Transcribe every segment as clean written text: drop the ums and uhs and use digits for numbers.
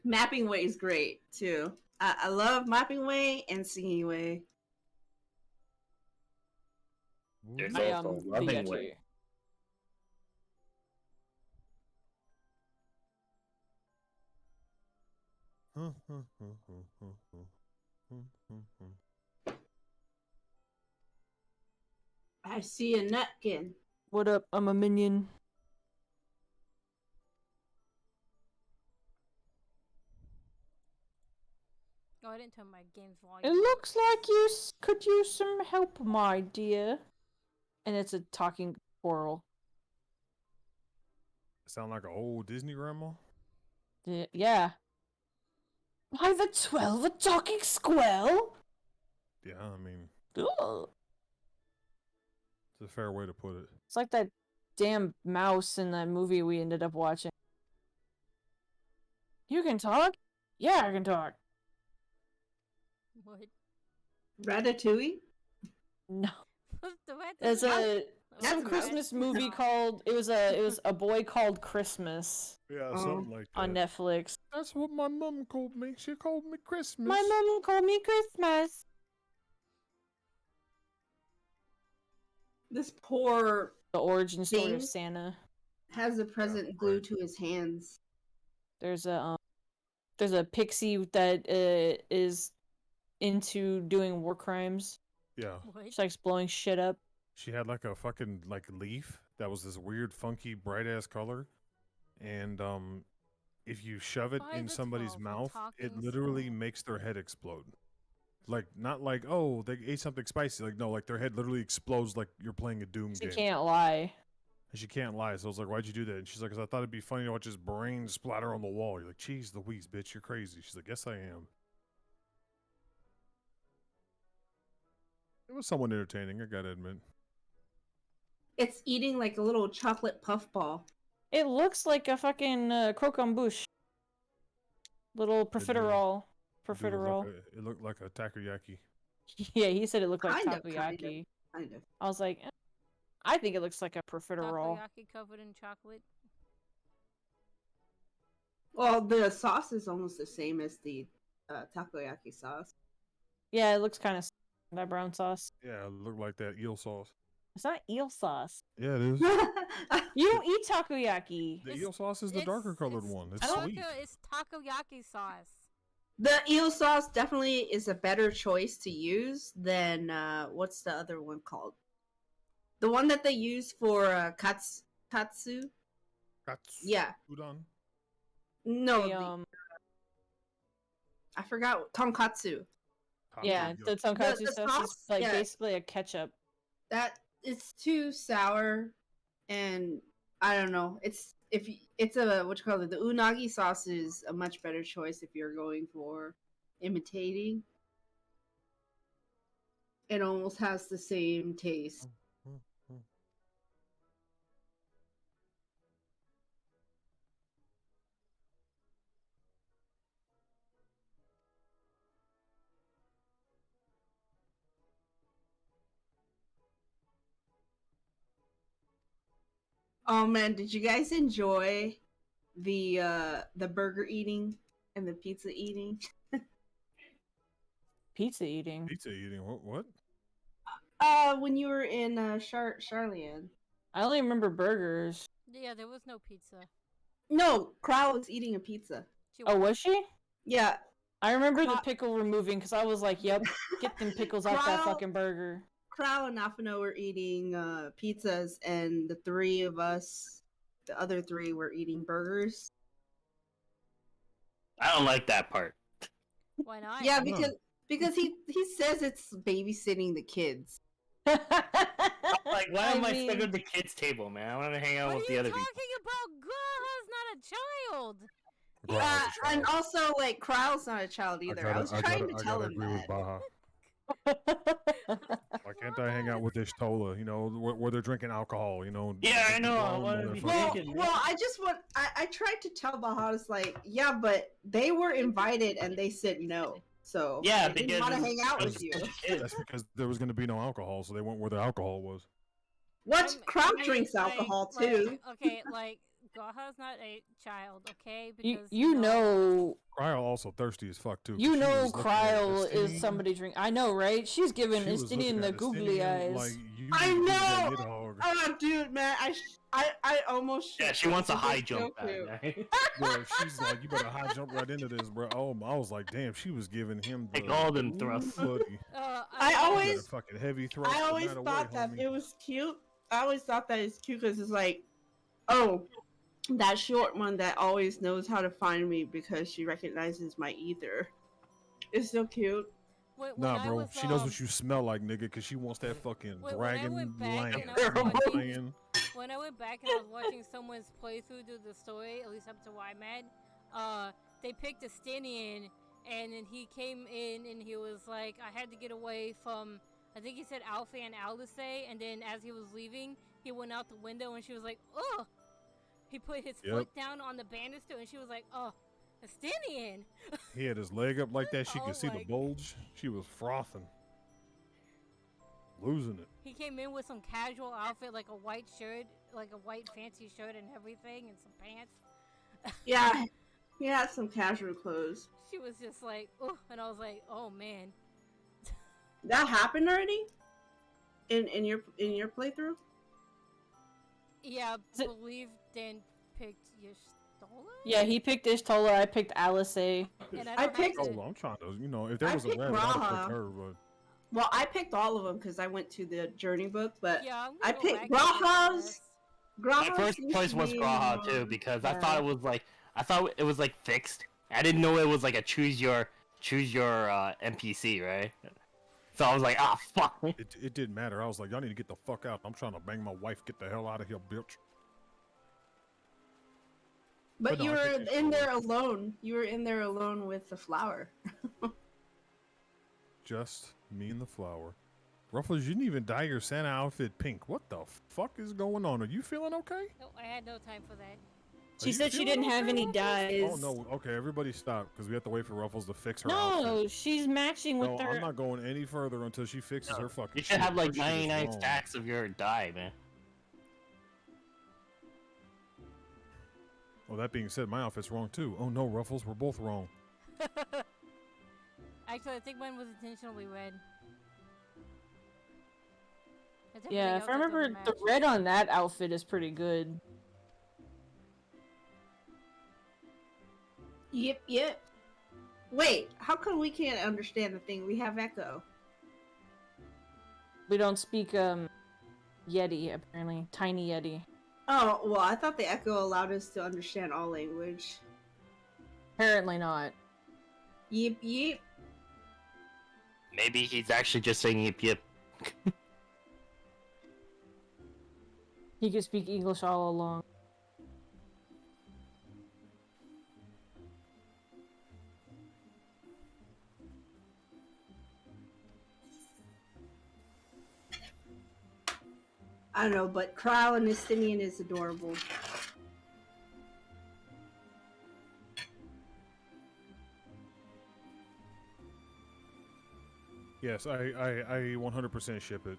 Mapping Way is great too. I love Mapping Way and Singing Way. There's I also the Loving Yeti. Way. I see a nutkin. What up? I'm a minion. Oh, I didn't turn my game's volume. It looks like you could use some help, my dear. And it's a talking squirrel. Sound like an old Disney grandma? Yeah. By the 12, a talking squirrel? Yeah, I mean, Ugh. it's a fair way to put it. It's like that damn mouse in that movie we ended up watching. You can talk? Yeah, I can talk. What? Ratatouille? No. The rat There's doesn't- some That's Christmas mouse. movie called it was a boy called Christmas Yeah, something like that. on Netflix. That's what my mom called me. She called me Christmas. My mom called me Christmas. This poor The origin story of Thing? Santa. has a present glued to his hands. There's a pixie that is into doing war crimes. Yeah. What? She likes blowing shit up. She had like a fucking like leaf that was this weird, funky, bright ass color, and if you shove it By in the somebody's 12, a mouth, it talking literally squirrel. makes their head explode. Like not like oh they ate something spicy. Like no, like their head literally explodes like you're playing a Doom She game. can't lie. And she can't lie. So I was like, why'd you do that? And she's like, 'cause I thought it'd be funny to watch his brain splatter on the wall. You're like, jeez Louise, bitch, you're crazy. She's like, yes I am. It was somewhat entertaining, I gotta admit. It's eating like a little chocolate puffball. It looks like a fucking croquembouche. Little profiterole. Profiterole. It looked like a takoyaki. Yeah, he said it looked like Kind of. takoyaki. Kind of. I was like, I think it looks like a profiterole. Takoyaki covered in chocolate. Well, the sauce is almost the same as the takoyaki sauce. Yeah, it looks kind of that brown sauce. Yeah, it looked like that eel sauce. It's not eel sauce. Yeah, it is. You don't eat takoyaki. The It's- eel sauce is the darker colored one. It's sweet. It's takoyaki sauce. The eel sauce definitely is a better choice to use than what's the other one called? The one that they use for katsu. Yeah. Udon. No, The, I forgot tonkatsu. yeah, the tonkatsu The sauce is sauce, like yeah. basically a ketchup. That it's too sour, and I don't know. It's a what you call it. The unagi sauce is a much better choice if you're going for imitating. It almost has the same taste. Oh man, did you guys enjoy the burger eating and the pizza eating? Pizza eating. Pizza eating. What? When you were in Charlian. I only remember burgers. Yeah, there was no pizza. No, Crow was eating a pizza. Oh, was she? Yeah. I remember the Cro- pickle removing because I was like, "Yep, get them pickles off that Crow- fucking burger." Crow and Nafano were eating pizzas, and the three of us, the other three, were eating burgers. I don't like that part. Why not? Yeah, know. because he says it's babysitting the kids. Like, why am I mean- stuck at the kids' table, man? I want to hang out What with are the you other talking people. about? Gaha's not a child. Yeah, and also like Crow's not a child either. I was trying to tell him agree that. with Baja. Why can't I hang out with this Tola? You know, where they're drinking alcohol. You know. Yeah, I drinking know, I grown wanna be motherfuckers. drinking. Well, I just want. I tried to tell Baha's like, yeah, but they were invited and they said no. So Yeah, they didn't because want to it's hang out just with you. a bunch of kids. That's because there was going to be no alcohol, so they went where the alcohol was. What? Crow drinks alcohol too. Okay, like Gaha's not a child, okay? you Because you know, Cryo also thirsty as fuck too. 'cause You she know, was looking at Cryle is Estinian. somebody drink. I know, right? She's giving She was Estinian looking the at googly Estinian eyes. Like, you I need to give that know! Nidhogg. Oh, dude, man, I almost. Yeah, shit she wants a because high it's so jump back. cute. Right? Bro, she's like, you better high jump right into this, bro. Oh, I was like, damn, she was giving him the Like all them thrusts. Ooh, buddy. I You got a always fucking heavy thrust. I no always matter thought what, that homie. it was cute. I always thought that it's cute because it's like, oh, that short one that always knows how to find me because she recognizes my ether. It's so cute. Nah, bro, she knows what you smell like, nigga, because she wants that fucking when I dragon went back land. and I You know was what I'm watching- saying? When I went back and I was watching someone's playthrough do the story, at least up to where I'm at, they picked a Stinian, and then he came in and he was like, I had to get away from, I think he said Alfie and Alice, and then as he was leaving, he went out the window and she was like, oh! He put his foot down on the banister and she was like, oh, a Stinian! He had his leg up like that. She Oh could see the my- bulge. She was frothing. Losing it. He came in with some casual outfit, like a white shirt, like a white fancy shirt and everything, and some pants. Yeah, he had some casual clothes. She was just like, oh, and I was like, oh man. That happened already. In your playthrough. Yeah, Is it- I believe Dan picked Y'shtola? Yeah, he picked Ishtola. I picked Alice. And I don't picked- have Oh, to- I'm trying to, you know, if there I was a picked rabbit, I'd have Raha. picked her, but Well, I picked all of them because I went to the journey book, but Yeah, I'm I gonna go picked back and do Graha's. this. Graha My first seems choice to was be, Graha too because I yeah. thought it was like fixed. I didn't know it was like a choose your NPC, right? So I was like, ah, fuck. it didn't matter. I was like, y'all need to get the fuck out. I'm trying to bang my wife. Get the hell out of here, bitch. But no, you I were picked in Ishtola. there alone. You were in there alone with the flower. Just me and the flower. Ruffles, you didn't even dye your Santa outfit pink. What the fuck is going on? Are you feeling okay? No, I had no time for that. Are She you said she feeling didn't have okay, any Ruffles? dyes. Oh no, okay, everybody stop, because we have to wait for Ruffles to fix her outfit. No, she's matching with No, her. I'm not going any further until she fixes her fucking You should shit. have like Her shit is 99 wrong. stacks of your dye, man. Well, that being said, my outfit's wrong too. Oh no, Ruffles, we're both wrong. Actually, I think mine was intentionally red. It's Yeah, everything if I else that remember, doesn't the match. red on that outfit is pretty good. Yep. Wait, how come we can't understand the thing? We have echo. We don't speak Yeti apparently, tiny Yeti. Oh, well, I thought the echo allowed us to understand all language. Apparently not. Yep. Maybe he's actually just saying yip yip. He could speak English all along. I don't know, but Kryle and Estinian is adorable. Yes, I 100% ship it.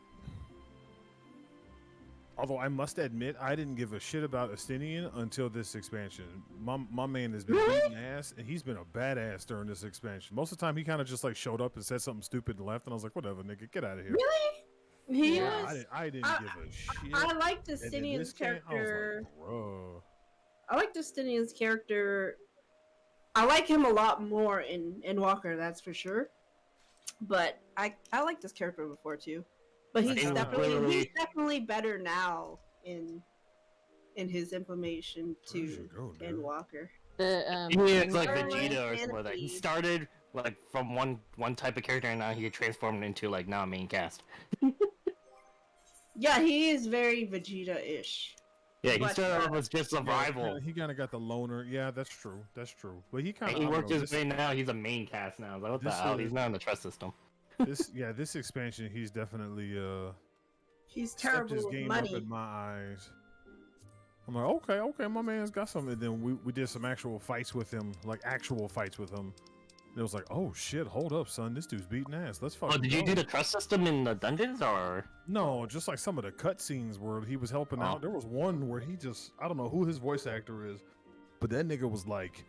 Although I must admit, I didn't give a shit about Estinian until this expansion. My man has been beating ass, and he's been a badass during this expansion. Most of the time, he kind of just like showed up and said something stupid and left, and I was like, whatever, nigga, get out of here. Really? He Yeah, was. I didn't give a shit. I liked And in Estinian's this game, character. I was like, bro. I liked Estinian's character. I like him a lot more in Walker, that's for sure. But I liked this character before too. But he's think definitely better now in his implementation Where'd you to go, dude? in Walker. The He is like Starlight Vegeta or and something like that. He Steve. started like from one type of character, and now he transformed into like now main cast. Yeah, he is very Vegeta-ish. Yeah, he But, started off as just survival. He kind of got the loner. Yeah, that's true. That's true. But he kind And of he worked his way now. He's a main cast now. Like, what the this hell? is- He's not in the trust system. this expansion, he's definitely He's stepped terrible his with game money. up in my eyes. I'm like, okay, my man's got something. And then we did some actual fights with him, like actual fights with him. And it was like, oh shit, hold up, son, this dude's beating ass. Let's fucking Oh, did you go. do the trust system in the dungeons, or? No, just like some of the cutscenes where he was helping Oh. out. There was one where he just, I don't know who his voice actor is, but that nigga was like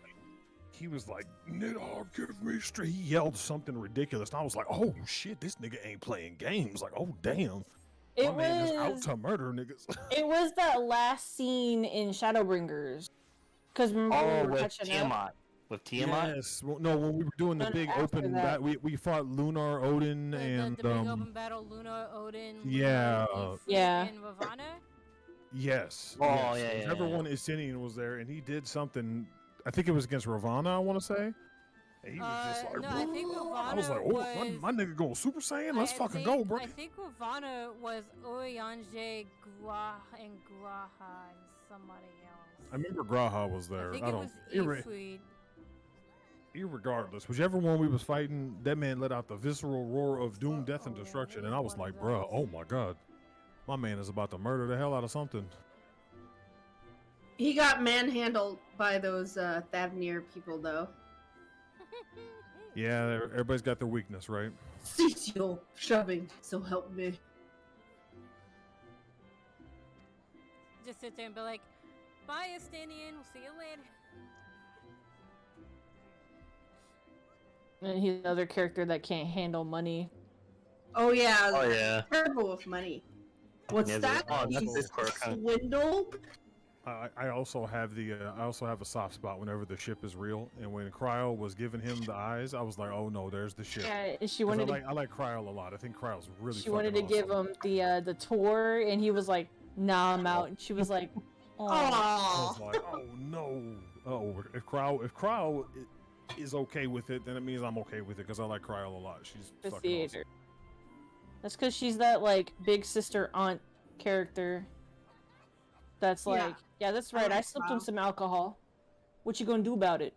he was like, "Nidhogg, give me straight." He yelled something ridiculous, and I was like, "Oh shit, this nigga ain't playing games." Like, oh damn, It my man is out was to murder niggas. it was that last scene in Shadowbringers. Because remember Oh, we were with catching up. Tiamat. With Tiamat? Yes, well, no, when we were doing the No, big after open that. we fought Lunar, Odin, and the big open battle, Luna, Odin, yeah, Ifrit, Yeah. and Ravana. yes, Oh, yes. yeah, yeah, Everyone Istinian was there, and he did something. I think it was against Ravana, I want to say. And he was just like, No, I think I was Ravana like, oh, my nigga going Super Saiyan. Let's fucking go, bro. I think Ravana was Urianger, Graha, and somebody else. I remember Graha was there. I think it was Ifrit. Irregardless, whichever one we was fighting, that man let out the visceral roar of doom, death, and destruction, and I was like, bruh, oh my god, my man is about to murder the hell out of something. He got manhandled by those Thavnir people, though. Yeah, everybody's got their weakness, right? Cease your shoving, so help me. Just sit there and be like, "Bye, Estinian. We'll see you later." And he's another character that can't handle money. Oh yeah. Oh, yeah. Terrible with money. What's Yeah, that? that's He's his quirk, huh? swindled. I also have a soft spot whenever the ship is real, and when Cryo was giving him the eyes, I was like, oh no, there's the ship. Yeah, and she 'Cause wanted I like Cryo a lot. I think Cryo's really. she wanted to give him the tour, and he was like, "Nah, I'm out." And she was like, "Oh." I Aww. was like, oh no. Oh, if Cryo is okay with it, then it means I'm okay with it because I like Cryo a lot. She's The fucking theater. awesome. That's because she's that like big sister aunt character. That's Yeah. like, yeah, that's I right. I like slipped Cloud. on some alcohol. What you gonna do about it?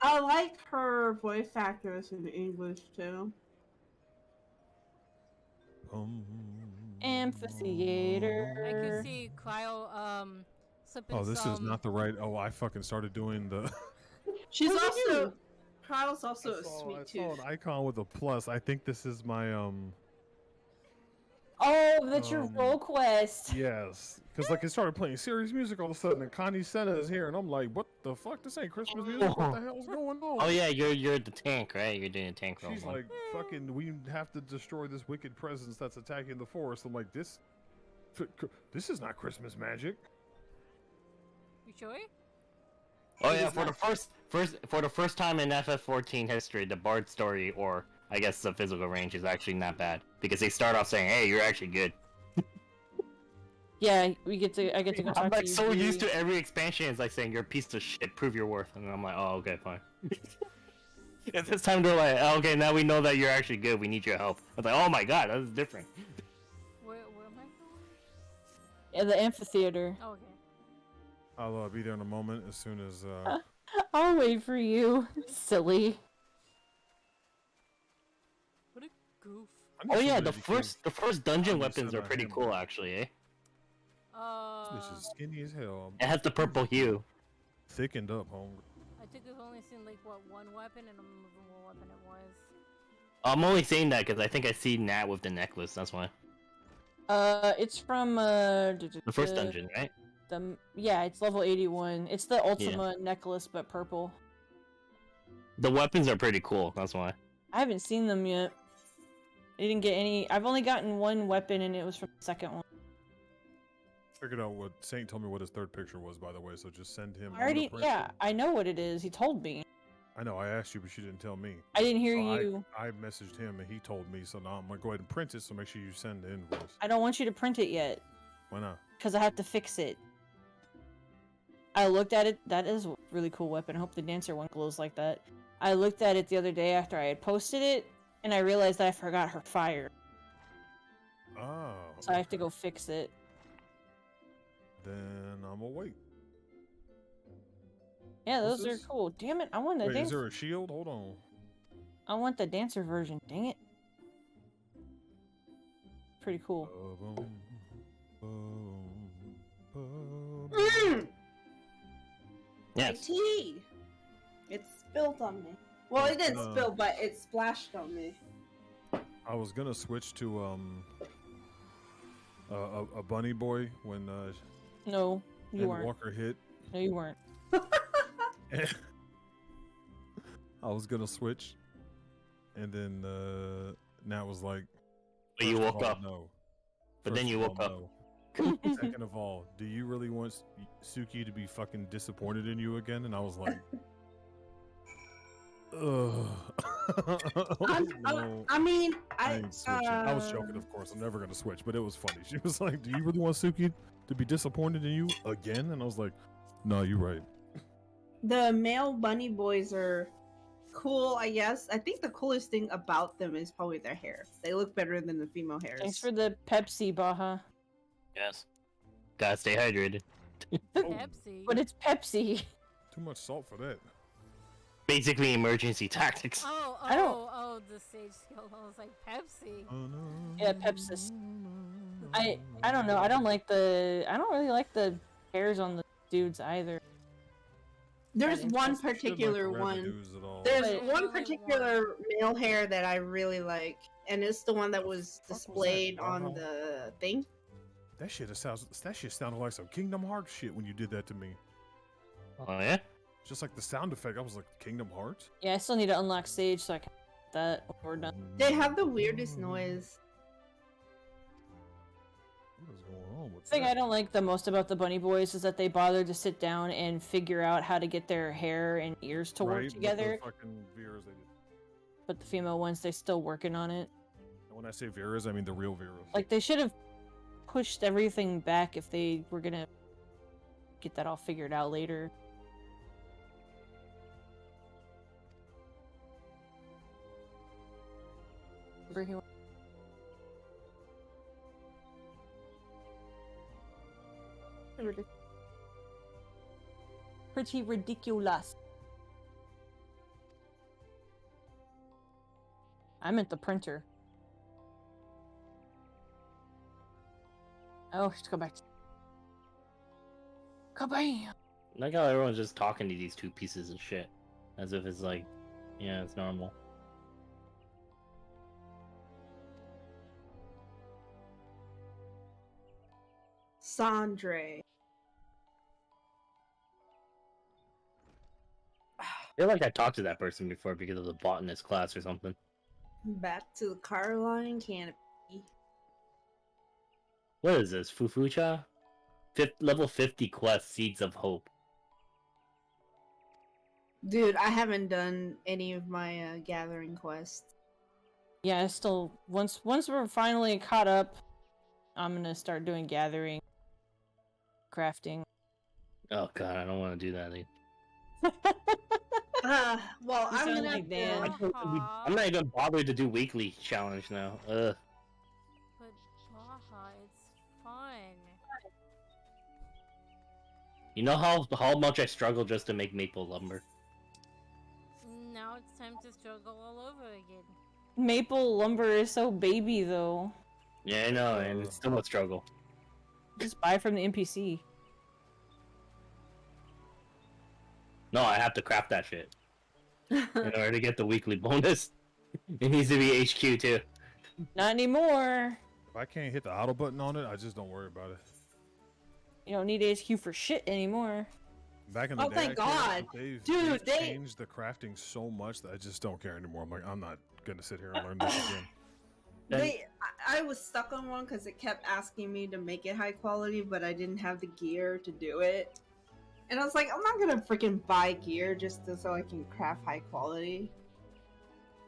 I like her voice actress in English too. Amphitheater. I could see Cryo slipping Oh, this some. is not the right. Oh, I fucking started doing the. She's What did you also do? Kyle's also a I sweet saw tooth. an icon with a plus. I think this is my Oh, that's your Um, roll quest. Yes, because like it started playing serious music all of a sudden, and Connie Senna is here, and I'm like, what the fuck? This ain't Christmas music. What the hell's going on? Oh, yeah, you're the tank, right? You're doing a tank role. She's huh? like, fucking, we have to destroy this wicked presence that's attacking the forest. I'm like, this is not Christmas magic. You sure? Oh yeah, for the first time in FF14 history, the Bard story, or I guess the physical range, is actually not bad because they start off saying, "Hey, you're actually good." Yeah, I get to go talk I'm like to you. so Dewey. used to every expansion is like saying, "You're a piece of shit. Prove your worth," and I'm like, "Oh, okay, fine." And this time they're like, oh, "Okay, now we know that you're actually good. We need your help." I was like, "Oh my god, that's different." Where am I going? Yeah, the amphitheater. Oh, okay. I'll be there in a moment as soon as. I'll wait for you, silly. What a goof. I need Oh yeah, somebody to the first dungeon I'm weapons upset are I pretty am. cool actually, eh? This is skinny as hell. It has the purple hue. Thickened up, homie. I think I've only seen like one weapon, and I'm remembering what weapon it was. I'm only saying that because I think I see Nat with the necklace. That's why. It's from The first dungeon, right? Yeah, it's level 81. It's the Ultima necklace, but purple. The weapons are pretty cool. That's why. I haven't seen them yet. I didn't get any. I've only gotten one weapon, and it was from the second one. Figured out what Saint told me what his third picture was, by the way. So just send him. I already, on the print. yeah, I know what it is. He told me. I know. I asked you, but you didn't tell me. I didn't hear So you. I messaged him and he told me. So now I'm gonna go ahead and print it. So make sure you send the invoice. I don't want you to print it yet, Why not? because I have to fix it. I looked at it. That is a really cool weapon. I hope the dancer one glows like that. I looked at it the other day after I had posted it, and I realized that I forgot her fire. Oh. So I have to go fix it. Then I'm gonna wait. Yeah, What's those are this? cool. Damn it, I want the Wait, is dancer. there a shield? Hold on. I want the dancer version. Dang it. Pretty cool. Mm, my Yes. tea. It spilled on me. Well, it didn't Uh, spill, but it splashed on me. I was gonna switch to a bunny boy when No, you and weren't. Walker hit. No, you weren't. And I was gonna switch, and then Nat was like, But you "First of woke all, up. No. But then First you of woke all, up. no. Second of all, do you really want Suki to be fucking disappointed in you again?" And I was like, ugh. No. I mean, I ain't switching. I was joking, of course. I'm never gonna switch, but it was funny. She was like, "Do you really want Suki to be disappointed in you again?" And I was like, "No, you're right." the male bunny boys are cool, I guess. I think the coolest thing about them is probably their hair. They look better than the female hairs. Thanks for the Pepsi, Baja. Yes. Gotta stay hydrated. Pepsi. But it's Pepsi. Too much salt for that. Basically emergency tactics. I don't- The sage skill. I was like, Pepsi. Oh no. Yeah, Pepsis. I don't know. I don't really like the hairs on the dudes either. There's That one interesting. particular Shouldn't like one. residues at all. There's But- one particular male hair that I really like, and it's the one that was Fuck was that, displayed on Baja? the thing. That shit sounded like some Kingdom Hearts shit when you did that to me. Oh yeah? Just like the sound effect, I was like, Kingdom Hearts? Yeah, I still need to unlock Sage so I can get that when we're done. They have the weirdest noise. What is going on with The thing that? I don't like the most about the Bunny Boys is that they bother to sit down and figure out how to get their hair and ears to Right, work with together. The fucking Veras they did. But the female ones, they're still working on it. And when I say Veras, I mean the real Veras. Like, they should have pushed everything back if they were gonna get that all figured out later. Over here. Pretty ridiculous. I meant the printer. Oh, let's go back. Kabam! Like how everyone's just talking to these two pieces of shit. As if it's like, yeah, it's normal. Sandre. I feel like I talked to that person before because of the botanist class or something. Back to the Carline canopy. What is this? Fufucha? Level 50 quest, Seeds of Hope. Dude, I haven't done any of my gathering quests. Yeah, I still once we're finally caught up, I'm gonna start doing gathering, crafting. Oh god, I don't want to do that. Either. Well, You I'm sound gonna like have to- Dan. I'm not even bothered to do weekly challenge now. Ugh. But Baja, it's fun. You know how much I struggle just to make maple lumber? Now it's time to struggle all over again. Maple lumber is so baby though. Yeah, I know, and it's still a struggle. Just buy from the NPC. No, I have to craft that shit in order to get the weekly bonus. It needs to be HQ too. Not anymore. If I can't hit the auto button on it, I just don't worry about it. You don't need HQ for shit anymore. Back in the Oh, day, thank I cared, God. but they've Dude, they- changed the crafting so much that I just don't care anymore. I'm like, I'm not gonna sit here and learn this again. I was stuck on one because it kept asking me to make it high quality, but I didn't have the gear to do it. And I was like, I'm not gonna freaking buy gear just so I can craft high quality.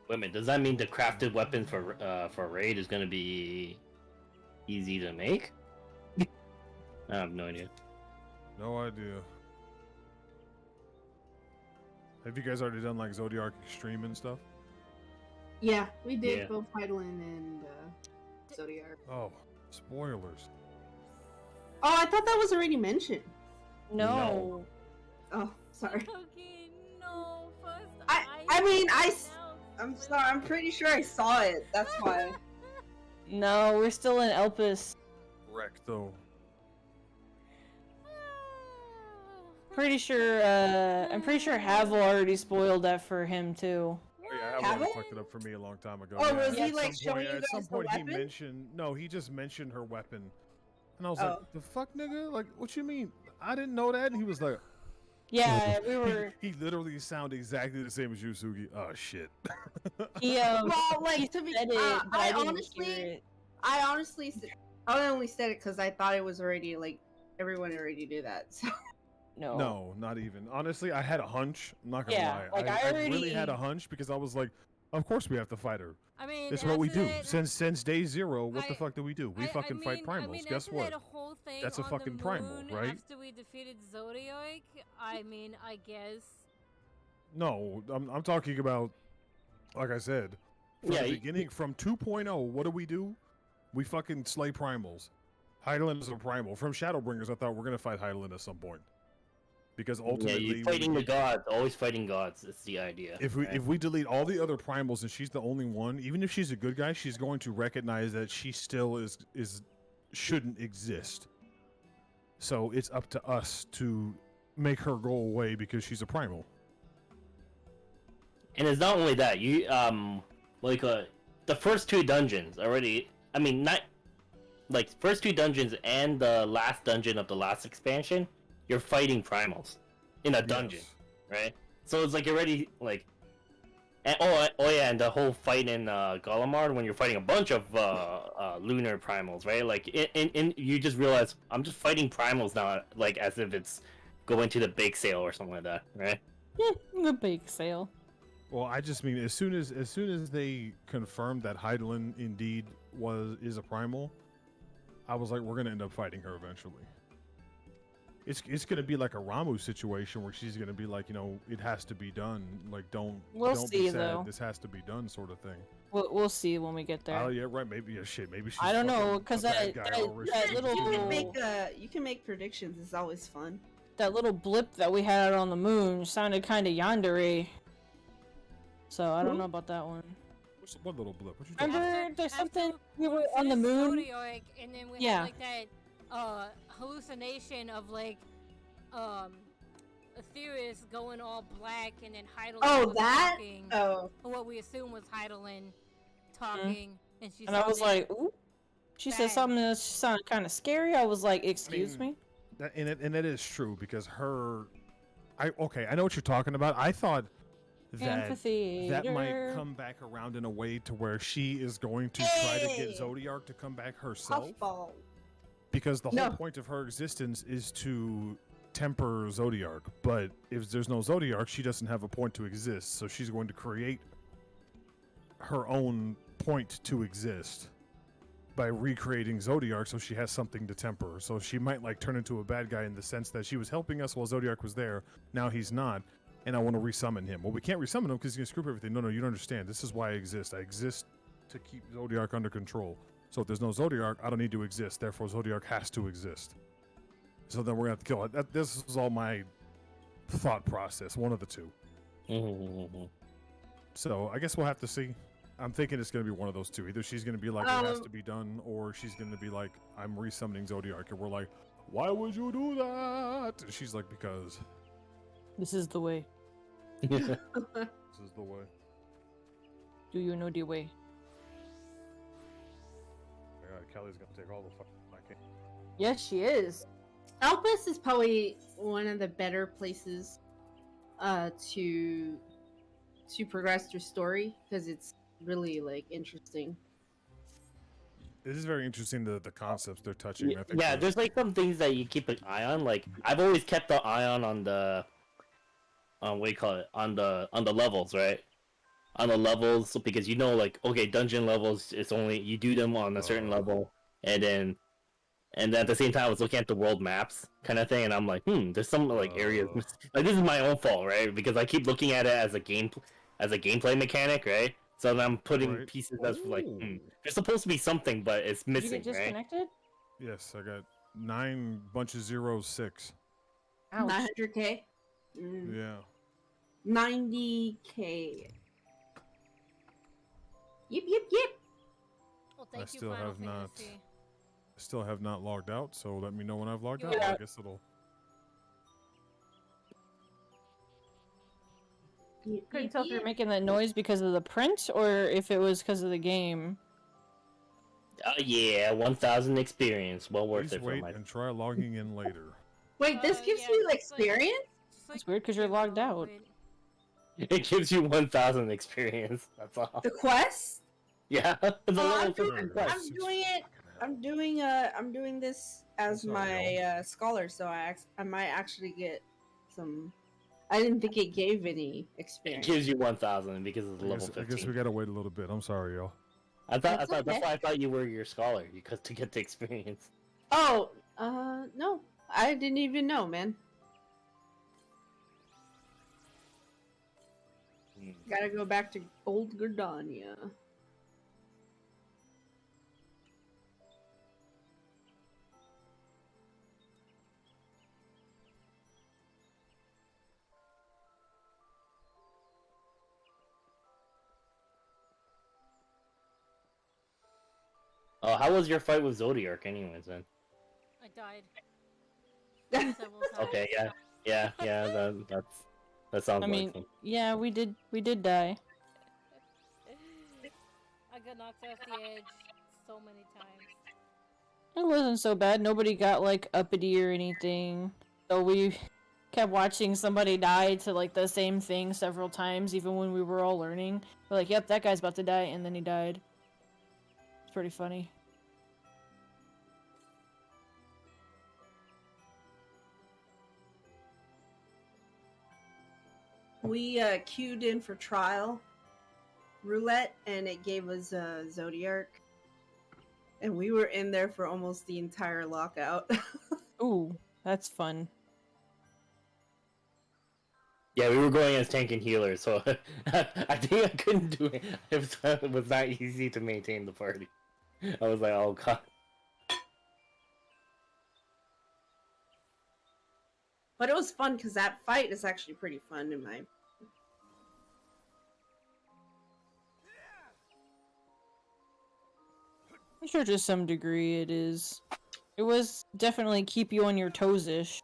Wait a minute, does that mean the crafted weapon for raid is gonna be easy to make? I have no idea. No idea. Have you guys already done like Zodiac Extreme and stuff? Yeah, we did Yeah. both Heidelin and Zodiac. Oh, spoilers. Oh, I thought that was already mentioned. No. Oh, sorry. Okay, no. First, I mean, I'm sorry. I'm pretty sure I saw it. That's why. No, we're still in Elpis. Recto. Pretty sure, I'm pretty sure Havel already spoiled that for him too. Oh, yeah, I Have already it? fucked it up for me a long time ago. Oh, yeah. was he, At like, some showing point- you At some guys the point, he weapon? mentioned. No, he just mentioned her weapon, and I was Oh. like, "The fuck, nigga? Like, what you mean? I didn't know that." And he was like, Yeah, we were. He literally sounded exactly the same as you, Sugi. Oh shit. He Well, he like to be, said it, but I didn't honestly, hear it. I only said it because I thought it was already like everyone already knew that. So. No. No, not even. Honestly, I had a hunch. I'm not gonna Yeah, lie. like, I I really had a already- hunch because I was like, of course we have to fight her. I mean, It's what we do. after that- Since day zero, what the I- fuck do we do? We fucking fight primals. I mean, Guess after what? that whole thing That's a on fucking the primal, moon, right? After we defeated Zodiac, I mean, I guess. No, I'm talking about, like I said, from Yeah, the beginning, from 2.0, what do? We fucking slay primals. Hydaelyn is a primal. From Shadowbringers, I thought we're gonna fight Hydaelyn at some point. Because Yeah, ultimately, you're fighting the gods. Always fighting gods. It's the idea. if we delete all the other primals and she's the only one, even if she's a good guy, she's going to recognize that she still is shouldn't exist. So it's up to us to make her go away because she's a primal. And it's not only that. You the first two dungeons already. I mean, not like first two dungeons and the last dungeon of the last expansion. You're fighting primals in a dungeon, Yes. right? So it's like already like, and, oh yeah, and the whole fight in Golemard when you're fighting a bunch of lunar primals, right? Like in you just realize I'm just fighting primals now, like as if it's going to the bake sale or something like that, right? The bake sale. Well, I just mean as soon as they confirmed that Hydaelyn indeed is a primal, I was like, we're gonna end up fighting her eventually. It's gonna be like a Ramu situation where she's gonna be like, it has to be done. Like, don't We'll don't see, be sad. though. This has to be done, sort of thing. We'll see when we get there. Oh yeah, right. Maybe shit. Maybe she's. I don't know, fucking 'cause a bad that- guy that- or that she's little- You can make predictions. It's always fun. That little blip that we had out on the moon sounded kind of yandere. So I don't know about that one. What little blip? What you talking Remember, about? there's After something we were we on the finished moon. Zodiac, and then we Yeah. had like that hallucination of like Aetherius going all black, and then Hydaelyn Oh, was that? talking, Oh, or what we assume was Hydaelyn talking, and she And I was sounded like, ooh. She said bad. something that sounded kind of scary. I was like, excuse me? And it is true because I know what you're talking about. I thought that Amphitheater. might come back around in a way to where she is going to try to Hey! get Zodiark to come back herself. puffball. Because the No. whole point of her existence is to temper Zodiark. But if there's no Zodiark, she doesn't have a point to exist. So she's going to create her own point to exist by recreating Zodiark so she has something to temper. So she might like turn into a bad guy in the sense that she was helping us while Zodiark was there. Now he's not. And I want to resummon him. Well, we can't resummon him because he's going to screw up everything. No, you don't understand. This is why I exist. I exist to keep Zodiark under control. So if there's no Zodiark, I don't need to exist. Therefore, Zodiark has to exist. So then we're going to have to kill it. This was all my thought process. One of the two. So I guess we'll have to see. I'm thinking it's going to be one of those two. Either she's going to be like, it has to be done, or she's going to be like, I'm resummoning Zodiark. And we're like, why would you do that? And she's like, because This is the way. this is the way. Do you know the way? My God, Kelly's going to take all the fucking I can't. Yes, she is. Elpis is probably one of the better places to progress your story because it's really like interesting. It is very interesting the concepts they're touching. I think Yeah, there's like some things that you keep an eye on. Like I've always kept an eye on the, what do you call it? On the levels, right? On the levels, because like okay, dungeon levels. It's only you do them on a certain level, and then at the same time, I was looking at the world maps kind of thing, and I'm like, there's some like areas. Like this is my own fault, right? Because I keep looking at it as a gameplay mechanic, right? So then I'm putting Right. pieces that's like, Ooh. there's supposed to be something, but it's Did you missing, get right? disconnected? Yes, I got 9 bunches 0 6. Ouch. 900k, Yeah. 90k. Yep. Well, thank you, still Final have not- Fantasy. I still have not logged out, so let me know when I've logged out. Yeah. I guess it'll. Couldn't tell if you were making that noise because of the print or if it was because of the game. Yeah, 1,000 experience, well worth Please it for wait my. and try logging in later. Wait, this gives Yeah, you it's like- experience? It's weird because you're give it a logged little out. bit. It gives you 1,000 experience. That's all. The quest? Yeah, it's a Oh, level I'm 15 doing, quest. I'm doing it. I'm doing this as Sorry, my scholar, so I might actually get some. I didn't think it gave any It experience. gives you 1,000 because it's level I 15. guess we gotta wait a little bit. I'm sorry, y'all. That's okay. why I thought you were your scholar, because to get the experience. Oh, no, I didn't even know, man. Gotta go back to old Gardania. Oh, how was your fight with Zodiark, anyways? Then. I died several times. Okay, yeah. That sounds I mean, like some. yeah, we did die. I got knocked off the edge so many times. It wasn't so bad. Nobody got like uppity or anything. So we kept watching somebody die to like the same thing several times, even when we were all learning. We're like, yep, that guy's about to die, and then he died. It's pretty funny. We queued in for trial roulette, and it gave us Zodiark, and we were in there for almost the entire lockout. Ooh, that's fun. Yeah, we were going as tank and healer, so I think I couldn't do it. It was not easy to maintain the party. I was like, oh god. But it was fun because that fight is actually pretty fun in my. I'm sure to some degree it is. It was definitely keep you on your toes-ish.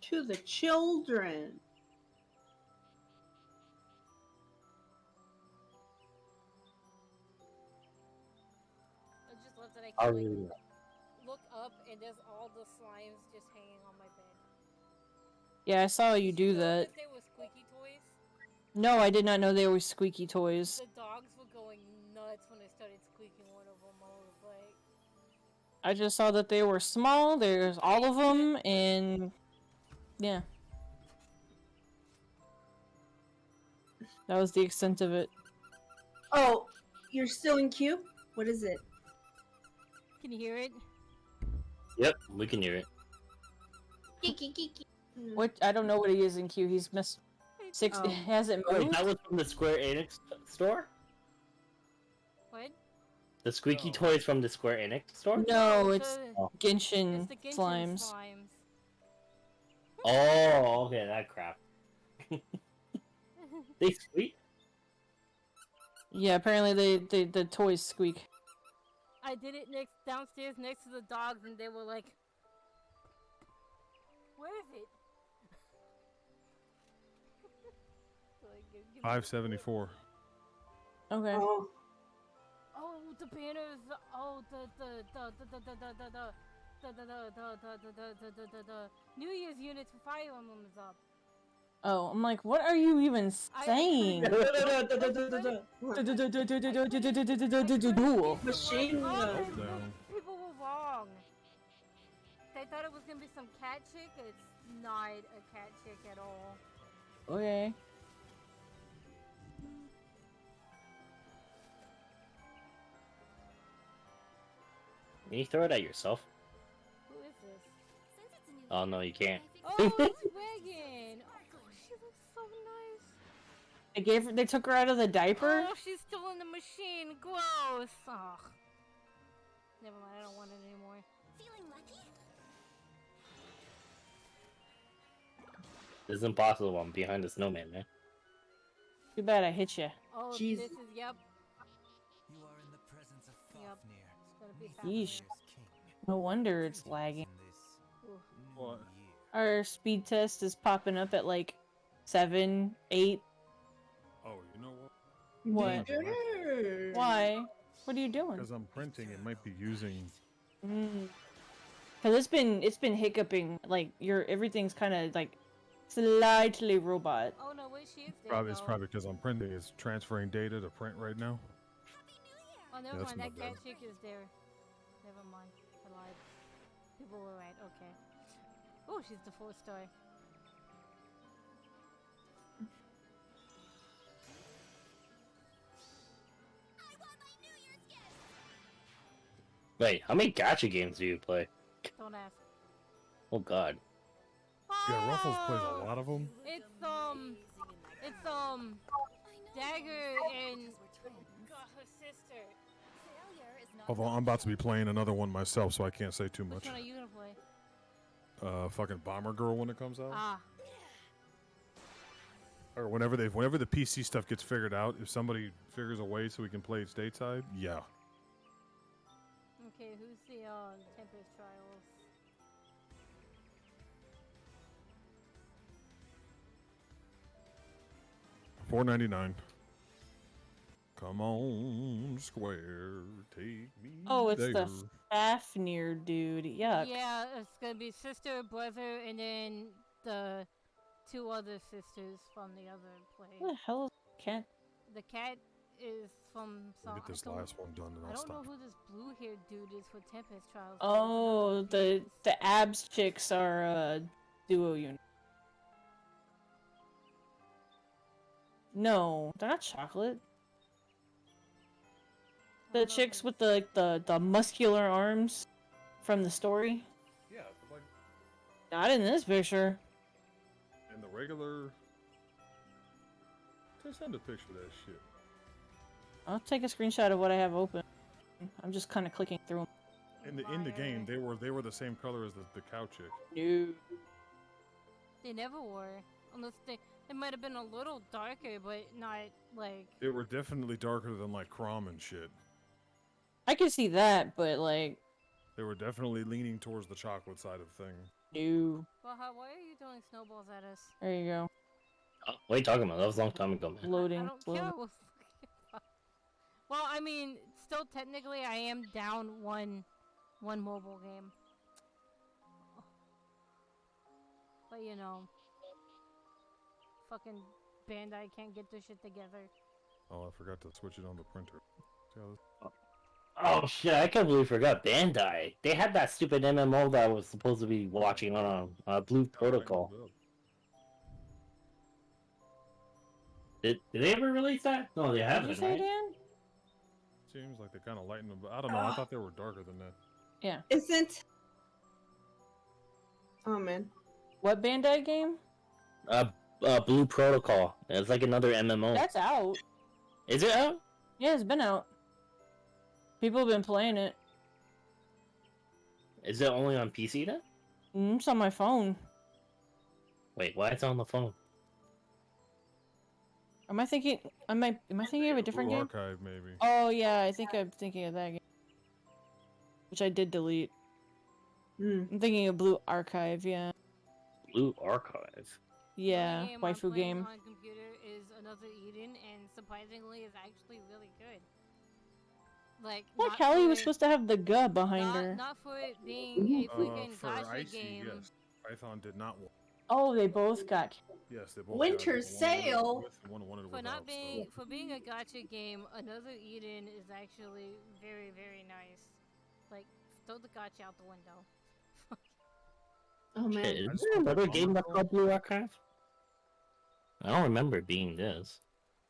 To the children. I just love that I I can really like look up and there's all the slimes just hanging on my bed. Yeah, I saw you do know that. They were squeaky toys. No, I did not know they were squeaky toys. The dogs were going nuts when I started squeaking one of them. I was like, I just saw that they were small, there's all of them, and yeah. That was the extent of it. Oh, you're still in queue? What is it? can you hear it? Yep, we can hear it. What? I don't know what he is in queue. He's missed six. Oh. Hasn't Wait, moved. that was from the Square Enix store? What? The squeaky No. toys from the Square Enix store? No, it's Oh. Genshin, It's the Genshin slimes. slimes. Oh, okay, that crap. They squeak? Yeah, apparently the toys squeak. I did it downstairs next to the dogs, and they were like, "Where is it?" So, like, give me- 574. Okay. Oh, Oh, the banners. Oh, the New Year's units for Fire Emblem is up. Oh, I'm like, what are you even saying? machine. Oh, Hold down. people were wrong. They thought it was gonna be some cat chick. It's not a cat chick at all. Okay. Can you throw it at yourself? Who is this? Oh no, you can't. Oh, it's Reagan. Oh, she looks so nice. They took her out of the diaper? Oh, she's still in the machine. Gross. Ugh. Never mind. I don't want it anymore. Feeling lucky? This is impossible. I'm behind the snowman, man. Too bad I hit you. Oh, Jeez. this is yep. You are in the presence of Yep. Fafnir, It's gonna be Yeesh. fascinating. King. No wonder it's lagging. In this Ooh. new What? year. Our speed test is popping up at like 7, 8. Oh, you know what? What? Dude. Why? What are you doing? Because I'm printing, it might be using. Because it's been hiccuping. Like everything's kind of like slightly robot. Oh no, wait, she is there Probably it's though. probably because I'm printing. It's transferring data to print right now. Oh, never Yeah, that's mind. That not cat bad. chick is there. Never mind. I lied. People were right. Okay. Oh, she's the 4-star. Wait, how many gacha games do you play? Don't ask. Oh god. Yeah, Ruffles plays a lot of them. It's Dagger and God, her sister. Although I'm about to be playing another one myself, so I can't say too Which much. one are you gonna play? Fucking Bomber Girl when it comes out, Ah, or whenever the PC stuff gets figured out. If somebody figures a way so we can play it stateside, yeah. okay. Who's the Tempest Trials? $4.99. Come on, Square, take me. Oh, it's there. the Fafnir dude. Yuck. Yeah, it's gonna be sister, brother, and then the 2 other sisters from the other play. What the hell is cat? The cat is from some. Get this I don't, last one done, and I I'll don't know stop. who this blue-haired dude is for Tempest Trials. Oh, the abs chicks are duo unit. No, they're not chocolate. The chicks with the muscular arms from the story. Yeah, like Not in this picture. in the regular. Just send a picture of that shit. I'll take a screenshot of what I have open. I'm just kind of clicking through them. In the game, they were the same color as the cow chick. No. They never were, unless they might have been a little darker, but not like. They were definitely darker than like Crom and shit. I can see that, but like, They were definitely leaning towards the chocolate side of things. no. Well, why are you throwing snowballs at us? There you go. What are you talking about? That was a long time ago, man. Loading. I don't slowly. care. Well, I mean, still technically, I am down one mobile game. But you know, fucking Bandai can't get their shit together. Oh, I forgot to switch it on the printer. See how this- Oh shit, I completely forgot Bandai. They had that stupid MMO that I was supposed to be watching on Blue Protocol. Did they ever release that? No, they Did haven't, you say, right? Dan? Seems like they kind of lightened them. But I don't know. I thought they were darker than that. Yeah. Isn't. Oh man. What Bandai game? Blue Protocol. It's like another MMO. That's out. Is it out? Yeah, it's been out. People have been playing it. Is it only on PC then? It's on my phone. Wait, why it's on the phone? Am I thinking? Am I thinking of a different Blue game? Archive, maybe. Oh yeah, I think I'm thinking of that game, which I did delete. I'm thinking of Blue Archive. Yeah. Blue Archive. Yeah, The only game I'm waifu playing game. on computer is Another Eden, and surprisingly, is actually really good. Like, What? not Callie for was it- supposed to have the guh behind not, her. not for it being a freaking For gacha Icy, game. yes. Python did not want. Oh, they both got. Yes, they both. Winter got it. One wanted it sale. with and one wanted it For not without, being so. for being a gacha game, Another Eden is actually very, very nice. Like, throw the gacha out the window. Oh man. Shit, I is just there want another that game that's Bomber called Blue Archive? I don't remember it being this.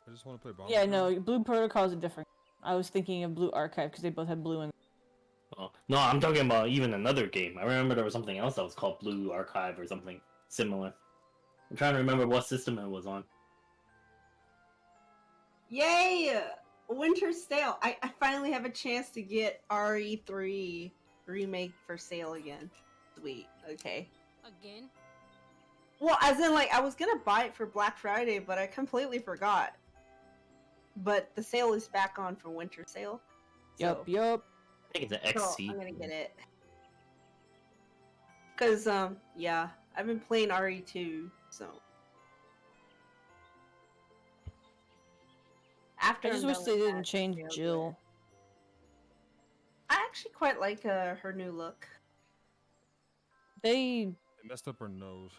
I just want to play Bomber. Yeah, Girl. no, Blue Protocol is a different. I was thinking of Blue Archive because they both had blue in. Oh, no, I'm talking about even another game. I remember there was something else that was called Blue Archive or something similar. I'm trying to remember what system it was on. Yay! Winter sale. I finally have a chance to get RE3 remake for sale again. Sweet. Okay. Again? Well, as in, like, I was gonna buy it for Black Friday, but I completely forgot. But the sale is back on for winter sale. Yup, yup. I think it's an So XC. I'm gonna get it. Cause yeah, I've been playing RE2, so After I just wish they Umbrella didn't Academy, change I was Jill. like- I actually quite like her new look. They They messed up her nose.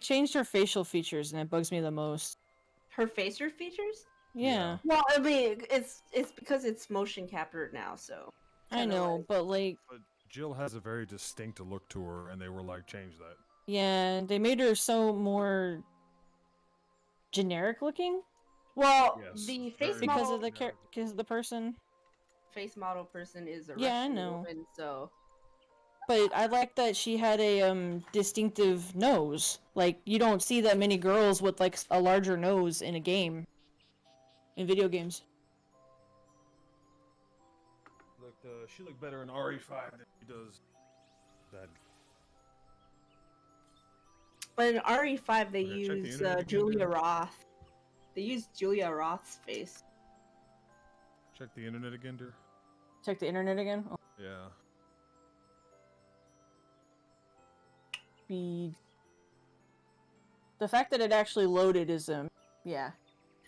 changed her facial features, and it bugs me the most. Her facial features? Yeah, Well, I mean, it's because it's motion captured now, so. I kinda know, like- but like, But Jill has a very distinct look to her, and they were like, change that. yeah, they made her so more generic looking Well, Yes, the very face because model of the generic. because of the person. face model person is a Yeah, I Russian know. woman, so. But I like that she had a distinctive nose. Like you don't see that many girls with like a larger nose in a game. In video games. She looked better in RE5 than she does that. But in RE5, they Okay, check the use internet again, Julia dude. Roth. They use Julia Roth's face. Check the internet again, dear. Check the internet again. Oh, Yeah. speed. The fact that it actually loaded is yeah.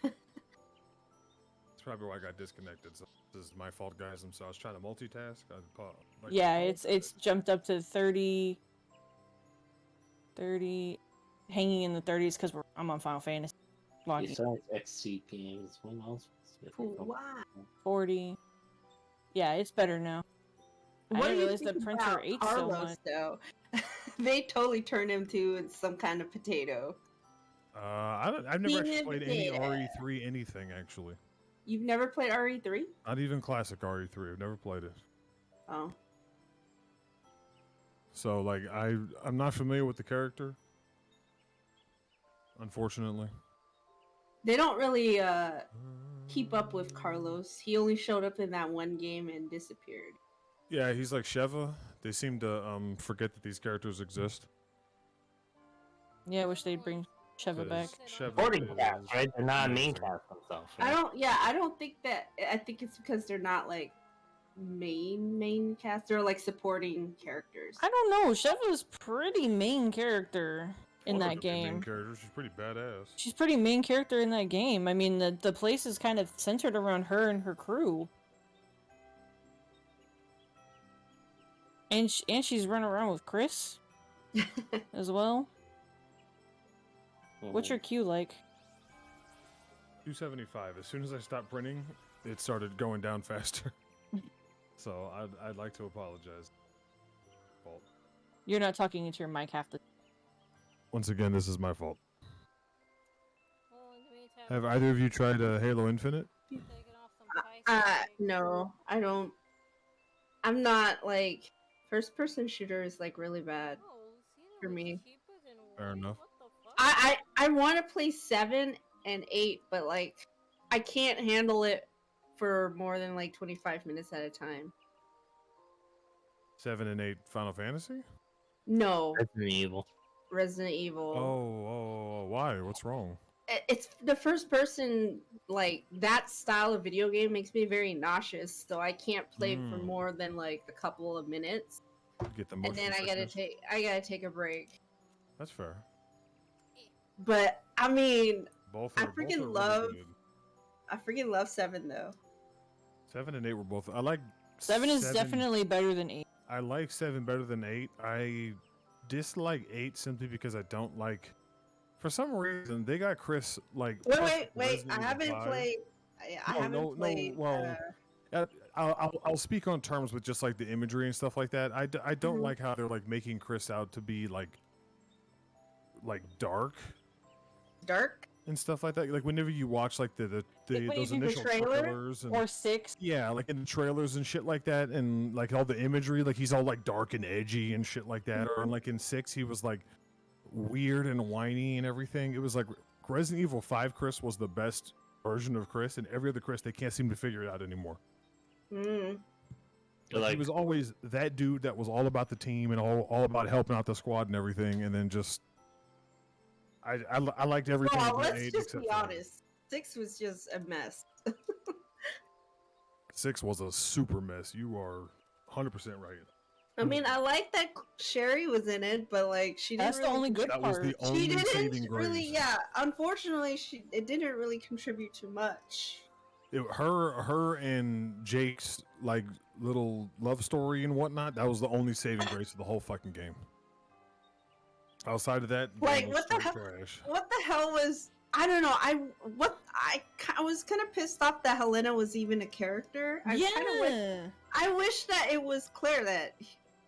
That's probably why I got disconnected. So this is my fault, guys. I was trying to multitask. Yeah, it's jumped up to 30 hanging in the 30s cuz I'm on Final Fantasy. Logging. Besides XC games, what else? Wow. 40. Yeah, it's better now. I What didn't do you realize think that Printer about ate so Carlos, much. though? They totally turned him to some kind of potato. I've never actually Peanut played any potato. RE3 anything actually. You've never played RE3? Not even classic RE3. I've never played it. Oh. So like I'm not familiar with the character. Unfortunately. They don't really keep up with Carlos. He only showed up in that one game and disappeared. Yeah, he's like Sheva. They seem to forget that these characters exist. Yeah, I wish they'd bring Sheva back. Supporting cast, right? They're not main amazing. cast themselves. I Right? don't think that. I think it's because they're not like main cast. They're like supporting characters. I don't know. Sheva's pretty main character in One of that the main game. characters. She's pretty badass. She's pretty main character in that game. I mean, the place is kind of centered around her and her crew. And she's running around with Chris as well. What's your queue like? 275. As soon as I stopped printing, it started going down faster. So I'd like to apologize. Fault. You're not talking into your mic half the. Once again, this is my fault. Well, in the meantime, Have either of you tried Halo Infinite? taking off some spice. No, I don't. I'm not like first-person shooter is like really bad. Oh, Cedar for was me. cheaper than Fair white? enough. What the fuck? I want to play 7 and 8, but like I can't handle it for more than like 25 minutes at a time. 7 and 8 Final Fantasy? No, Resident Evil. Resident Evil. Oh, why? What's wrong? It's the first person, like that style of video game makes me very nauseous, so I can't play for Mm. more than like a couple of minutes, Get the and motion then I sickness. gotta take a break. That's fair. But I mean, Both I are, both freaking are really love- good. I freaking love 7 though. 7 and 8 were both. I like 7 is definitely better than 8. I like 7 better than 8. I dislike 8 simply because I don't like. For some reason, they got Chris like. Wait, plus wait. Resident I Evil haven't 5. played. I No, haven't no, played. well, I'll speak on terms with just like the imagery and stuff like that. I don't Mhm. like how they're like making Chris out to be like dark Dark. and stuff like that. Like whenever you watch like the Like when you those see the initial trailer? trailers and Or 6. yeah, like in the trailers and shit like that, and like all the imagery, like he's all like dark and edgy and shit like that. Or like in 6, he was like weird and whiny and everything. It was like Resident Evil 5 Chris was the best version of Chris, and every other Chris they can't seem to figure it out anymore. Mm. Like, he was always that dude that was all about the team and all about helping out the squad and everything, and then just I liked everything. Well, about let's 8 just except be for honest. 6 was just a mess. 6 was a super mess. You are 100% right. I mean, I like that Sherry was in it, but like she didn't. That's the really only good That part. was the only She saving didn't grace. really. Yeah, unfortunately, it didn't really contribute too much. Her and Jake's like little love story and whatnot. That was the only saving grace of the whole fucking game. Outside of that, Like, game was what the straight hell? trash. What the hell was? I don't know. I was kind of pissed off that Helena was even a character. I wish that it was Claire that,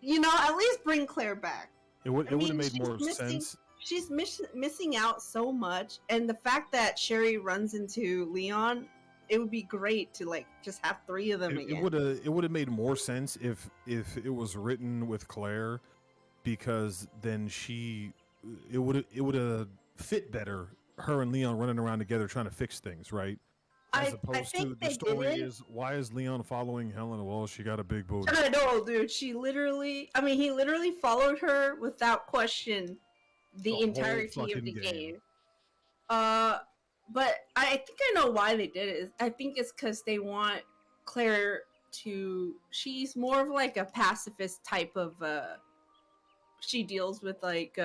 at least bring Claire back. It would have made she's more missing, sense. She's missing out so much, and the fact that Sherry runs into Leon, it would be great to like just have 3 of them again. It would have made more sense if it was written with Claire, because then it would have fit better. Her and Leon running around together trying to fix things, right? As opposed to the story is, why is Leon following Helena? Well, she got a big booty. I know, dude. He literally followed her without question the entirety of the game. But I think I know why they did it. I think it's because they want Claire to. She's more of like a pacifist type of. She deals with like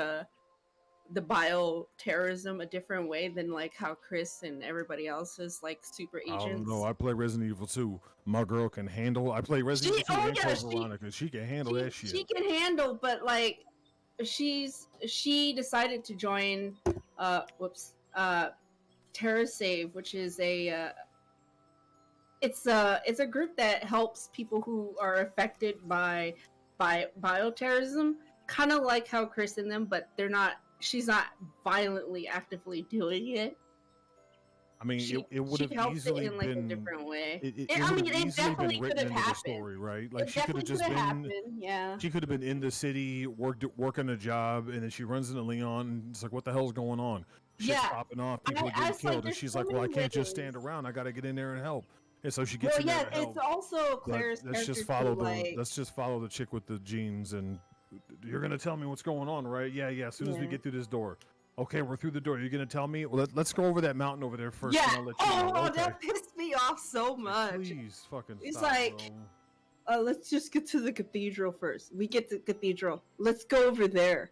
the bioterrorism a different way than like how Chris and everybody else is like super agents. I don't know. I play Resident Evil 2. My girl can handle. I play Resident Evil 2 and Code Veronica. She can handle that shit. She can handle, but like she decided to join TerraSave, which is it's a group that helps people who are affected by bioterrorism, kind of like how Chris and them, but she's not violently actively doing it. I mean, it would have easily in like been a different way. It definitely could have happened, story, right? Like she could have just been. Yeah. She could have been in the city, working a job, and then she runs into Leon. And it's like, what the hell's going on? Shit's popping off. People are getting killed, and she's like, well, I can't just stand around. I got to get in there and help. And so she gets in there to help. It's also Claire's let's just follow the chick with the jeans, and you're gonna tell me what's going on, right? Yeah. As soon as we get through this door. Okay, we're through the door. You're gonna tell me? Well, let's go over that mountain over there first. Yeah. And I'll let you know. Okay. That pissed me off so much. Please, fucking. It's stop, like, bro. let's just get to the cathedral first. We get to the cathedral. Let's go over there.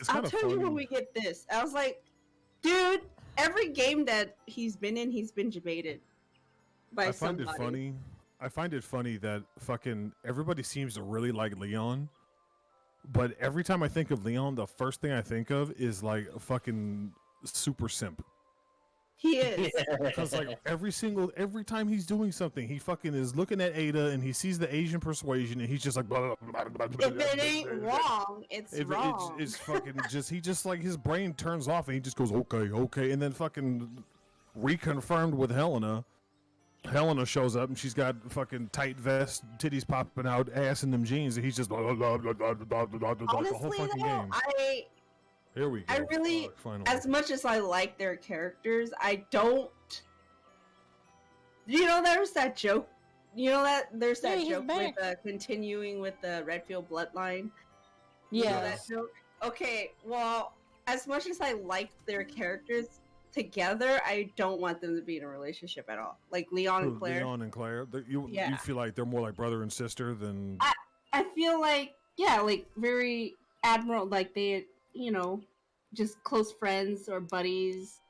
I'll tell you when we get this. I was like, dude, every game that he's been in, he's been debated by somebody. I find it funny that fucking everybody seems to really like Leon. But every time I think of Leon, the first thing I think of is like a fucking super simp. He is. Because like every time he's doing something, he fucking is looking at Ada and he sees the Asian persuasion and he's just like, blah, blah, blah, blah, if it ain't wrong, it's wrong. It's fucking he just like his brain turns off and he just goes, okay. And then fucking reconfirmed with Helena. Helena shows up and she's got fucking tight vest, titties popping out, ass in them jeans, and he's just blah, blah, blah, blah, blah, blah, blah, honestly, the whole fucking game. Here we go. I really, as much as I like their characters, I don't. There's that joke. There's that joke with continuing with the Redfield bloodline. Yeah. That joke. Okay, well, as much as I like their characters together, I don't want them to be in a relationship at all. Like Leon and Claire. You feel like they're more like brother and sister than. I feel like very admiral, like they, just close friends or buddies.